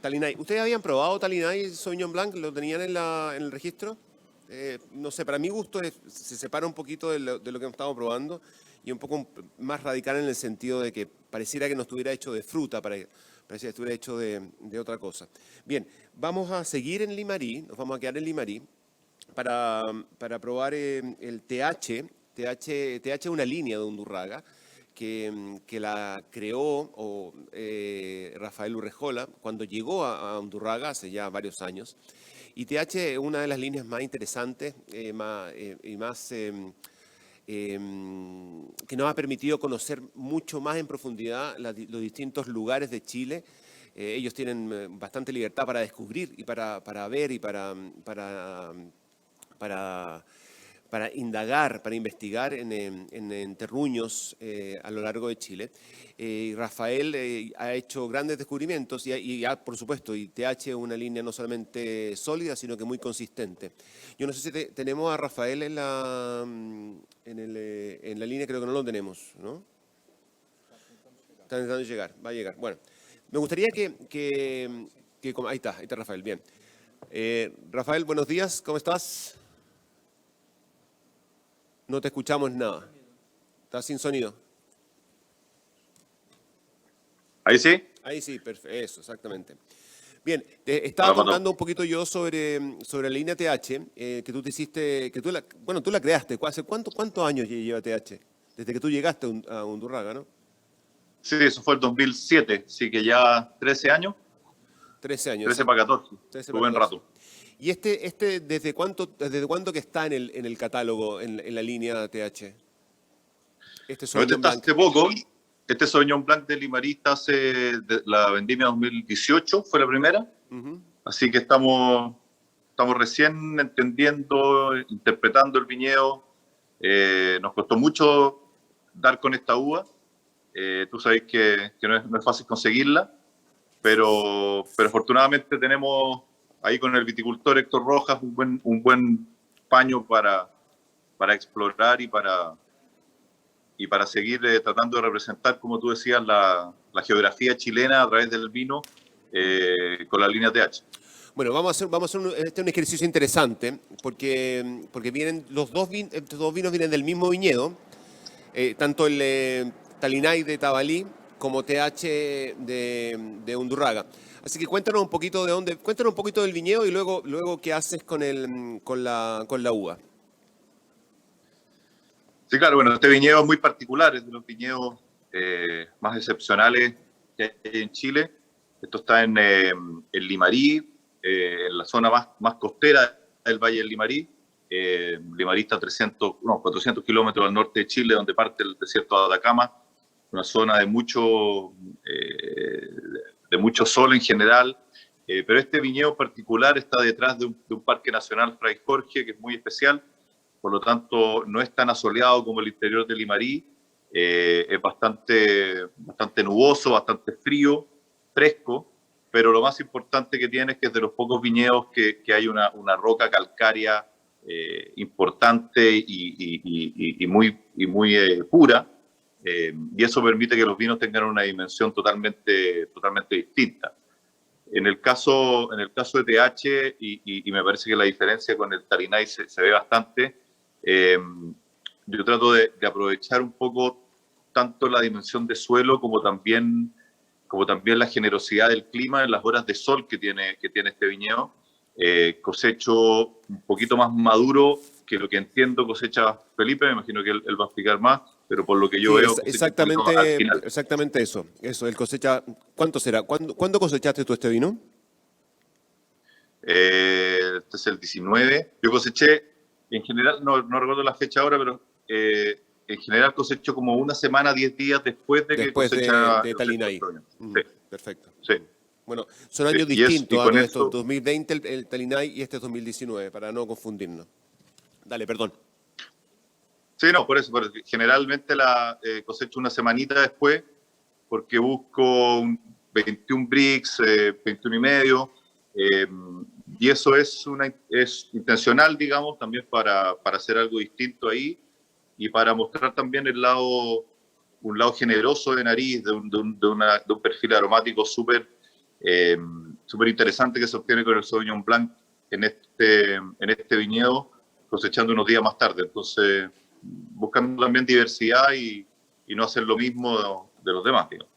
Talinay. ¿Ustedes habían probado Talinay Sauvignon Blanc? ¿Lo tenían en el registro? No sé, para mi gusto se separa un poquito de lo que hemos estado probando y un poco más radical en el sentido de que pareciera que no estuviera hecho de fruta, pareciera que estuviera hecho de otra cosa. Bien, vamos a seguir en Limarí, nos vamos a quedar en Limarí para probar el TH. TH es una línea de Undurraga que la creó Rafael Urrejola cuando llegó a Undurraga hace ya varios años. Y TH es una de las líneas más interesantes que nos ha permitido conocer mucho más en profundidad los distintos lugares de Chile. Ellos tienen bastante libertad para descubrir y para ver y para indagar, para investigar en terruños a lo largo de Chile. Rafael ha hecho grandes descubrimientos y por supuesto, y TH es una línea no solamente sólida, sino que muy consistente. Yo no sé si tenemos a Rafael en la línea, creo que no lo tenemos, ¿no? Está intentando llegar, va a llegar. Bueno, me gustaría que ahí está Rafael, bien. Rafael, buenos días, ¿cómo estás? No te escuchamos nada. Estás sin sonido. ¿Ahí sí? Ahí sí, perfecto. Eso, exactamente. Bien, te estaba contando un poquito yo sobre la línea TH, que tú te hiciste, tú la creaste. ¿Hace cuántos años lleva TH? desde que tú llegaste a Undurraga, ¿no? Sí, eso fue el 2007, así que ya 13 años. 13 años. 13 para 14, 13 buen para 14. rato. ¿Y desde cuándo que está en el catálogo, en la línea TH? Este Sauvignon Blanc. Hace poco. Este Sauvignon Blanc de Limarista la vendimia 2018, fue la primera. Así que estamos recién entendiendo, interpretando el viñedo. Nos costó mucho dar con esta uva. Tú sabes que no es fácil conseguirla, pero afortunadamente tenemos ahí con el viticultor Héctor Rojas un buen paño para explorar y para seguir tratando de representar, como tú decías, la geografía chilena a través del vino con la línea TH. Bueno, vamos a hacer un ejercicio interesante, porque vienen estos dos vinos vienen del mismo viñedo, tanto el Talinay de Tabalí como TH de Undurraga. Así que cuéntanos un poquito cuéntanos un poquito del viñedo y luego qué haces con la uva. Sí, claro, bueno, este viñedo es muy particular, es de los viñedos más excepcionales que hay en Chile. Esto está en Limarí, en la zona más costera del Valle del Limarí. Limarí está a 400 kilómetros al norte de Chile, donde parte el desierto de Atacama, una zona de mucho sol en general. Pero este viñedo particular está detrás de un parque nacional Fray Jorge, que es muy especial. Por lo tanto, no es tan asoleado como el interior de Limarí. Es bastante nuboso, bastante frío, fresco, pero lo más importante que tiene es que es de los pocos viñedos que hay una roca calcárea importante y muy pura, y eso permite que los vinos tengan una dimensión totalmente distinta. En el caso de TH, y me parece que la diferencia con el Talinay se ve bastante, yo trato de aprovechar un poco tanto la dimensión de suelo como también la generosidad del clima en las horas de sol que tiene este viñedo. Cosecho un poquito más maduro que lo que entiendo cosecha Felipe, me imagino que él va a explicar más, pero por lo que yo veo... Exactamente eso, el cosecha. ¿Cuánto será? ¿Cuándo cosechaste tú este vino? Este es el 19. Yo coseché, en general, no recuerdo la fecha ahora, pero en general cosecho como una semana, 10 días después de Talinay. Sí. Perfecto. Sí. Bueno, son años distintos, esto, 2020 el Talinay y este es 2019, para no confundirnos. Dale, perdón. Sí, no, por eso generalmente la cosecho una semanita después, porque busco 21 bricks, 21 y medio, y eso es intencional, digamos, también para hacer algo distinto ahí y para mostrar también un lado generoso de nariz, de un perfil aromático súper interesante que se obtiene con el Sauvignon Blanc en este viñedo, cosechando unos días más tarde. Entonces, buscando también diversidad y no hacer lo mismo de los demás, digamos.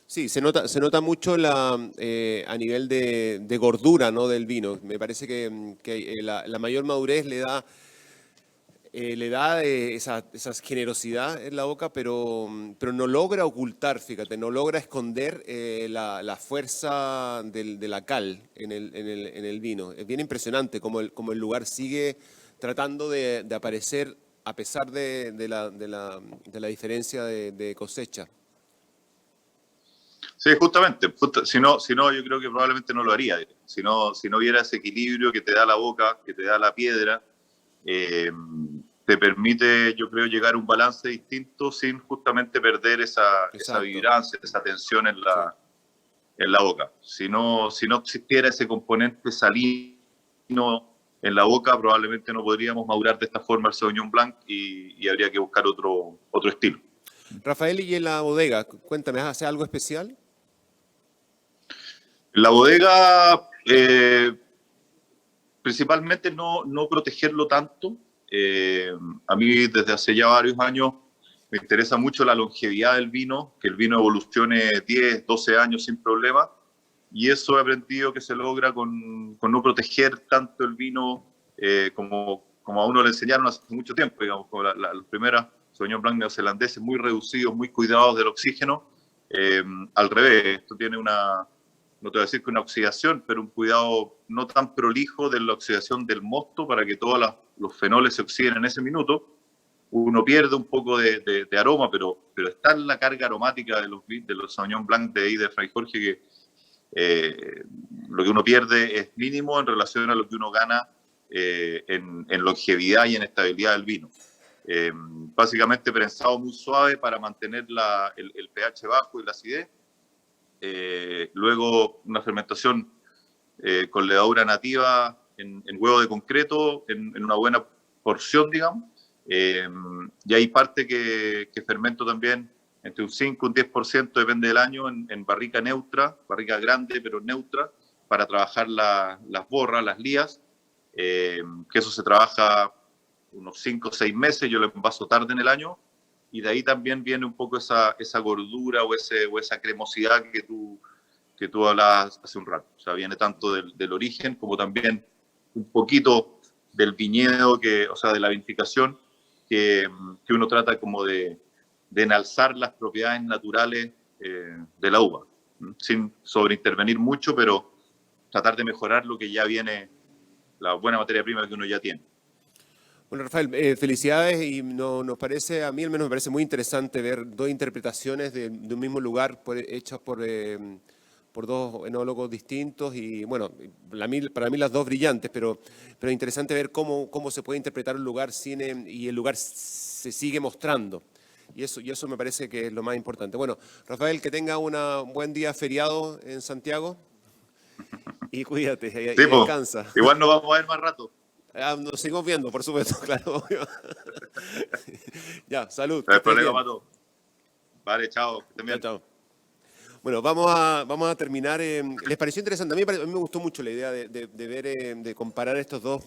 Sí, se nota mucho a nivel de gordura, ¿no?, del vino. Me parece que la mayor madurez le da esa generosidad en la boca, pero no logra ocultar, fíjate, no logra esconder la fuerza de la cal en el vino. Es bien impresionante cómo el lugar sigue tratando de aparecer a pesar de la diferencia de cosecha. Sí, justamente. Si no, yo creo que probablemente no lo haría. Si no hubiera ese equilibrio que te da la boca, que te da la piedra, te permite, yo creo, llegar a un balance distinto sin justamente perder esa vibrancia, esa tensión en la boca. Si no existiera ese componente salino en la boca, probablemente no podríamos madurar de esta forma el Sauvignon Blanc y habría que buscar otro estilo. Rafael, y en la bodega, cuéntame, ¿hace algo especial? La bodega, principalmente no protegerlo tanto. A mí desde hace ya varios años me interesa mucho la longevidad del vino, que el vino evolucione 10, 12 años sin problema, y eso he aprendido que se logra con no proteger tanto el vino como como a uno le enseñaron hace mucho tiempo, digamos, como los primeros Sauvignon Blanc neozelandeses muy reducidos, muy cuidados del oxígeno. Al revés, esto tiene una, no te voy a decir que una oxidación, pero un cuidado no tan prolijo de la oxidación del mosto para que todos los fenoles se oxiden en ese minuto. Uno pierde un poco de aroma, pero está en la carga aromática de los Sauvignon Blanc de ahí de Fray Jorge, que lo que uno pierde es mínimo en relación a lo que uno gana en longevidad y en estabilidad del vino. Básicamente prensado muy suave para mantener el pH bajo y la acidez. Luego una fermentación con levadura nativa en huevo de concreto, en una buena porción, digamos. Y hay parte que fermento también entre un 5 y un 10%, depende del año, en barrica neutra, barrica grande pero neutra, para trabajar las borras, las lías, que eso se trabaja unos 5 o 6 meses, yo lo envaso tarde en el año, y de ahí también viene un poco esa gordura o esa cremosidad que tú hablabas hace un rato. O sea, viene tanto del origen como también un poquito del viñedo, o sea, de la vinificación, que uno trata como de enalzar las propiedades naturales de la uva, sin sobreintervenir mucho, pero tratar de mejorar lo que ya viene, la buena materia prima que uno ya tiene. Bueno, Rafael, felicidades, y nos parece, a mí al menos me parece muy interesante ver dos interpretaciones de un mismo lugar hechas por dos enólogos distintos, y bueno, para mí las dos brillantes, pero interesante ver cómo se puede interpretar un lugar y el lugar se sigue mostrando. Y eso me parece que es lo más importante. Bueno, Rafael, que tenga un buen día feriado en Santiago y cuídate, y descansa. Igual nos vamos a ver más rato. Nos seguimos viendo, por supuesto, claro. Ya, salud. No hay problema, Pato. Vale, chao. Chao. Bueno, vamos a terminar. ¿Les pareció interesante? A mí me gustó mucho la idea de ver, de comparar estos dos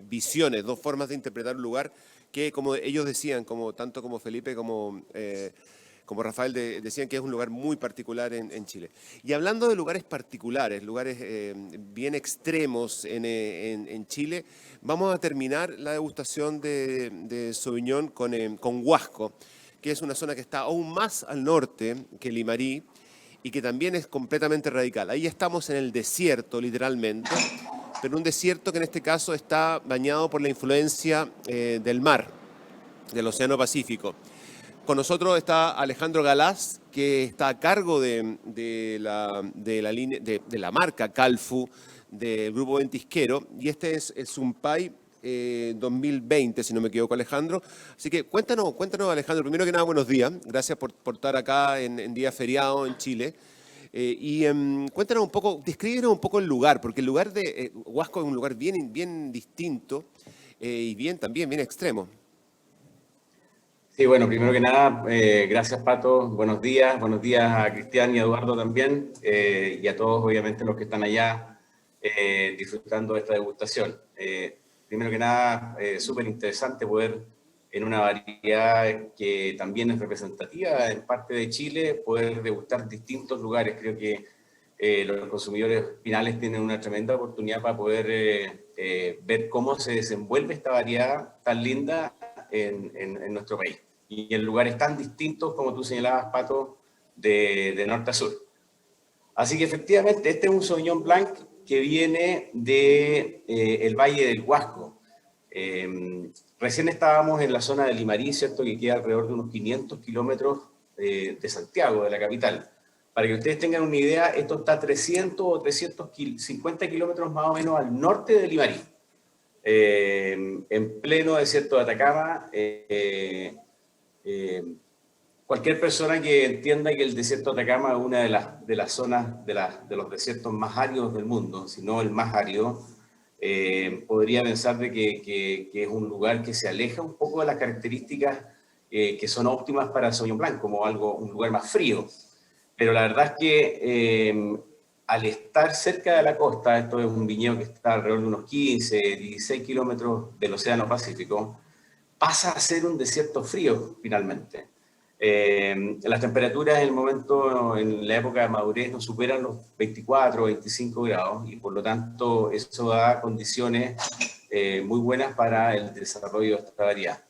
visiones, dos formas de interpretar un lugar que, como ellos decían, tanto como Felipe como Rafael, decían que es un lugar muy particular en Chile. Y hablando de lugares particulares, lugares bien extremos en Chile, vamos a terminar la degustación de Sauvignon con Huasco, que es una zona que está aún más al norte que Limarí y que también es completamente radical. Ahí estamos en el desierto, literalmente, pero un desierto que en este caso está bañado por la influencia del mar, del Océano Pacífico. Con nosotros está Alejandro Galaz, que está a cargo de la marca Calfu del Grupo Ventisquero, y este es un PAI 2020, si no me equivoco, Alejandro. Así que cuéntanos, Alejandro, primero que nada, buenos días. Gracias por estar acá en día feriado en Chile. Cuéntanos un poco, descríbenos un poco el lugar, porque el lugar de Huasco es un lugar bien distinto y también bien extremo. Sí, bueno, primero que nada, gracias, Pato. Buenos días a Cristian y a Eduardo también, y a todos, obviamente, los que están allá disfrutando de esta degustación. Primero que nada, súper interesante poder, en una variedad que también es representativa en parte de Chile, poder degustar distintos lugares. Creo que los consumidores finales tienen una tremenda oportunidad para poder ver cómo se desenvuelve esta variedad tan linda en nuestro país. Y en lugares tan distintos, como tú señalabas, Pato, de norte a sur. Así que efectivamente, este es un Sauvignon Blanc que viene del Valle del Huasco. Recién estábamos en la zona de Limarí, ¿cierto?, que queda alrededor de unos 500 kilómetros de Santiago, de la capital. Para que ustedes tengan una idea, esto está 300 o 350 kilómetros más o menos al norte de Limarí, en pleno desierto de Atacama. Cualquier persona que entienda que el desierto de Atacama es una de las zonas de los desiertos más áridos del mundo, si no el más árido, podría pensar de que es un lugar que se aleja un poco de las características que son óptimas para el Sauvignon Blanc, como un lugar más frío. Pero la verdad es que al estar cerca de la costa, esto es un viñedo que está alrededor de unos 15, 16 kilómetros del Océano Pacífico, pasa a ser un desierto frío finalmente. Las temperaturas en el momento, en la época de madurez, no superan los 24 o 25 grados, y por lo tanto eso da condiciones muy buenas para el desarrollo de esta variedad.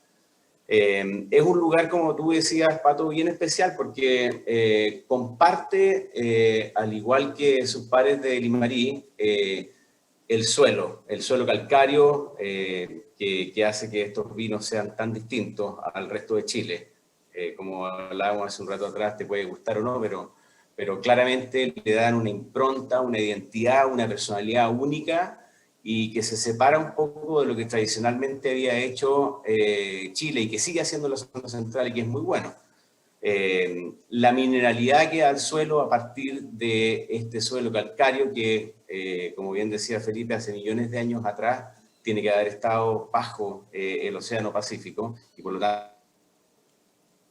Es un lugar, como tú decías, Pato, bien especial porque comparte, al igual que sus pares de Limarí, el suelo calcáreo que hace que estos vinos sean tan distintos al resto de Chile. Como hablábamos hace un rato atrás, te puede gustar o no, pero claramente le dan una impronta, una identidad, una personalidad única y que se separa un poco de lo que tradicionalmente había hecho Chile y que sigue haciendo la zona central y que es muy bueno. La mineralidad que da el suelo a partir de este suelo calcáreo que, como bien decía Felipe, hace millones de años atrás tiene que haber estado bajo el Océano Pacífico y por lo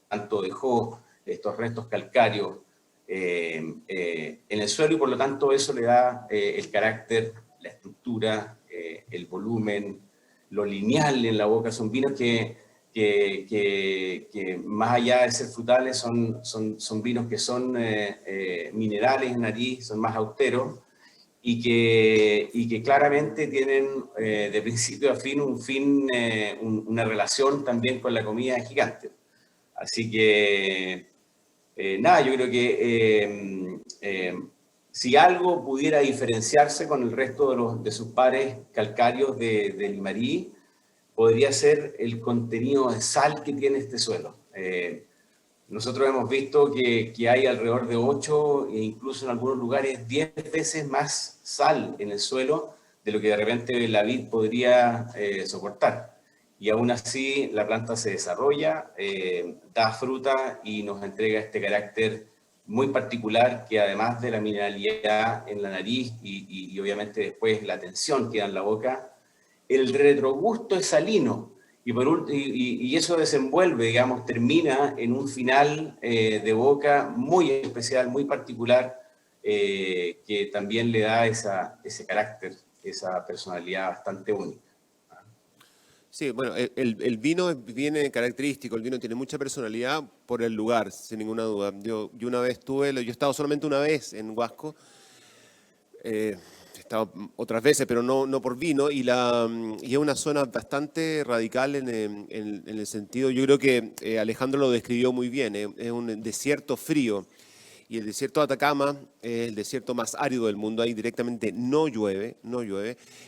tanto dejó estos restos calcáreos en el suelo y por lo tanto eso le da el carácter, la estructura, el volumen, lo lineal en la boca. Son vinos que más allá de ser frutales son vinos que son minerales en nariz, son más austeros y que claramente tienen de principio a fin una relación también con la comida gigante. Así que nada, yo creo que si algo pudiera diferenciarse con el resto de sus pares calcáreos de Limarí, podría ser el contenido de sal que tiene este suelo. Nosotros hemos visto que hay alrededor de 8 e incluso en algunos lugares 10 veces más sal en el suelo de lo que de repente la vid podría soportar. Y aún así la planta se desarrolla, da fruta y nos entrega este carácter muy particular que además de la mineralidad en la nariz y obviamente después la tensión que da en la boca, el retrogusto es salino y eso desenvuelve, digamos, termina en un final de boca muy especial, muy particular, que también le da ese carácter, esa personalidad bastante única. Sí, bueno, el vino viene característico, el vino tiene mucha personalidad por el lugar, sin ninguna duda. Yo una vez yo he estado solamente una vez en Huasco, he estado otras veces, pero no por vino, y es una zona bastante radical en el sentido, yo creo que Alejandro lo describió muy bien, es un desierto frío. Y el desierto de Atacama es el desierto más árido del mundo, ahí directamente no llueve,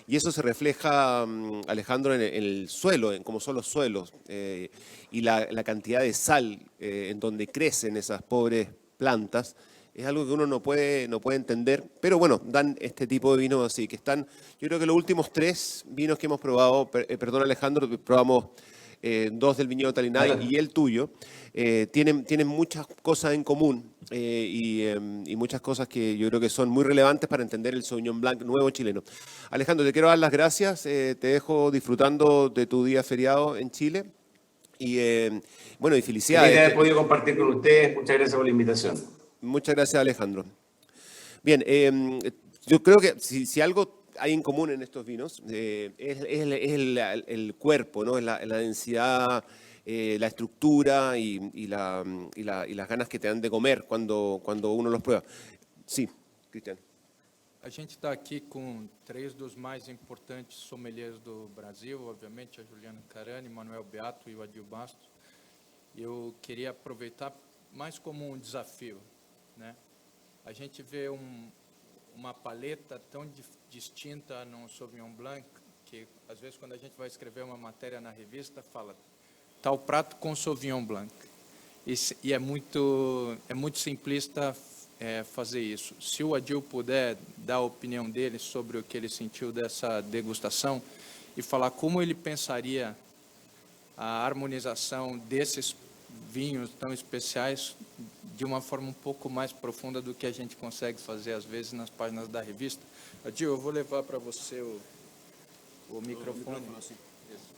y eso se refleja, Alejandro, en el suelo, en cómo son los suelos, y la cantidad de sal en donde crecen esas pobres plantas, es algo que uno no puede entender, pero bueno, dan este tipo de vinos así, que están, yo creo que los últimos 3 vinos que hemos probado, perdón Alejandro, probamos 2 del viñedo Talinay y el tuyo, tienen muchas cosas en común y muchas cosas que yo creo que son muy relevantes para entender el Sauvignon Blanc nuevo chileno. Alejandro, te quiero dar las gracias, te dejo disfrutando de tu día feriado en Chile y bueno, y felicidades. Feliz de haber podido compartir con ustedes, muchas gracias por la invitación. Muchas gracias, Alejandro. Bien, yo creo que si algo hay en común en estos vinos es el cuerpo, ¿no? la densidad, la estructura y las ganas que te dan de comer cuando uno los prueba. Sí, Cristian. A gente está aqui com 3 dos mais importantes sommeliers do Brasil, obviamente, a Juliana Carani, Manuel Beato e o Adil Bastos. Eu queria aproveitar mais como um desafio, né? A gente vê uma paleta tão distinta no Sauvignon Blanc, que às vezes quando a gente vai escrever uma matéria na revista, fala tal prato com Sauvignon Blanc. E é muito simplista fazer isso. Se o Adil puder dar a opinião dele sobre o que ele sentiu dessa degustação e falar como ele pensaria a harmonização desses vinhos tão especiais de uma forma um pouco mais profunda do que a gente consegue fazer às vezes nas páginas da revista. Adil, eu vou levar para você o microfone. Isso.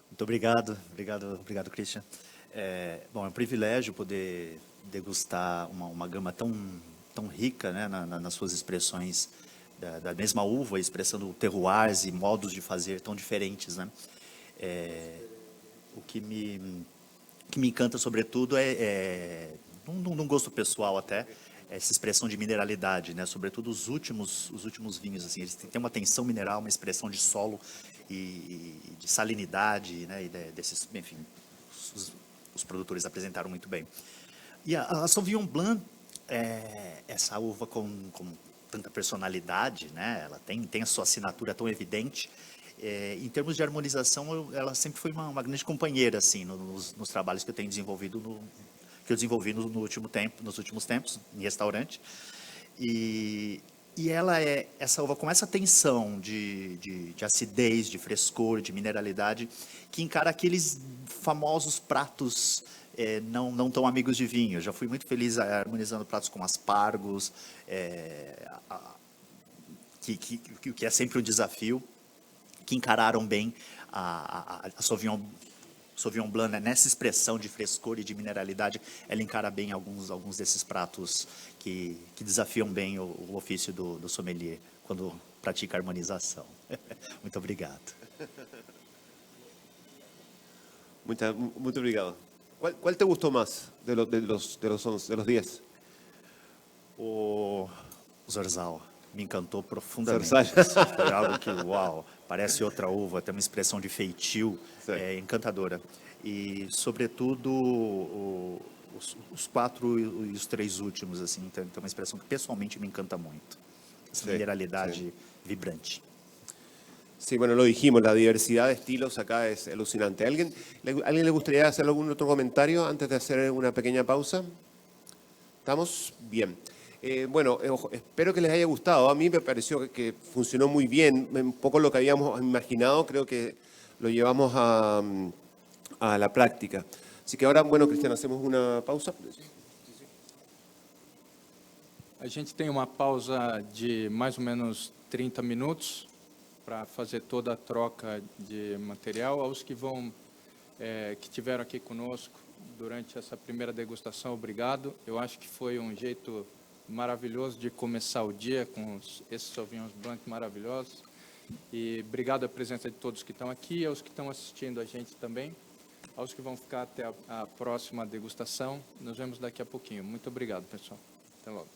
Muito obrigado, Christian. Bom, é um privilégio poder degustar uma gama tão rica, né, nas suas expressões da mesma uva, expressando terroirs e modos de fazer tão diferentes, né? O que me encanta, sobretudo, num gosto pessoal até, essa expressão de mineralidade, né? Sobretudo os últimos vinhos, assim, eles têm uma tensão mineral, uma expressão de solo e de salinidade, né? E desses, enfim, os produtores apresentaram muito bem. E a Sauvignon Blanc, essa uva com tanta personalidade, né? Ela tem a sua assinatura tão evidente. Em termos de harmonização, ela sempre foi uma grande companheira, assim, nos trabalhos que eu tenho desenvolvido, que eu desenvolvi nos últimos tempos, em restaurante. E ela essa uva com essa tensão de acidez, de frescor, de mineralidade, que encara aqueles famosos pratos não tão amigos de vinho. Eu já fui muito feliz harmonizando pratos com aspargos, que é sempre um desafio, que encararam bem a Sauvignon Blanc, né? Nessa expressão de frescor e de mineralidade, ela encara bem alguns desses pratos que desafiam bem o ofício do sommelier quando pratica a harmonização. Muito obrigado. Muito obrigado. ¿Cuál te gustó más de los 10? O Zorzal me encantou profundamente. Zorzal. Foi algo que, uau, parece outra uva, tem uma expressão de feitio encantadora. E, sobretudo, os 4 e os 3 últimos, assim, tem uma expressão que pessoalmente me encanta muito. Essa mineralidade vibrante. Sí, bueno, lo dijimos, la diversidad de estilos acá es alucinante. ¿Alguien le gustaría hacer algún otro comentario antes de hacer una pequeña pausa? ¿Estamos? Bien. Bueno, espero que les haya gustado. A mí me pareció que funcionó muy bien. Un poco lo que habíamos imaginado, creo que lo llevamos a la práctica. Así que ahora, bueno, Cristian, hacemos una pausa. A gente tem uma pausa de mais ou menos 30 minutos para fazer toda a troca de material. Aos que que tiveram aqui conosco durante essa primeira degustação, obrigado. Eu acho que foi um jeito maravilhoso de começar o dia com esses Sauvignons Blanc maravilhosos. E obrigado à presença de todos que estão aqui, aos que estão assistindo a gente também, aos que vão ficar até a próxima degustação. Nos vemos daqui a pouquinho. Muito obrigado, pessoal. Até logo.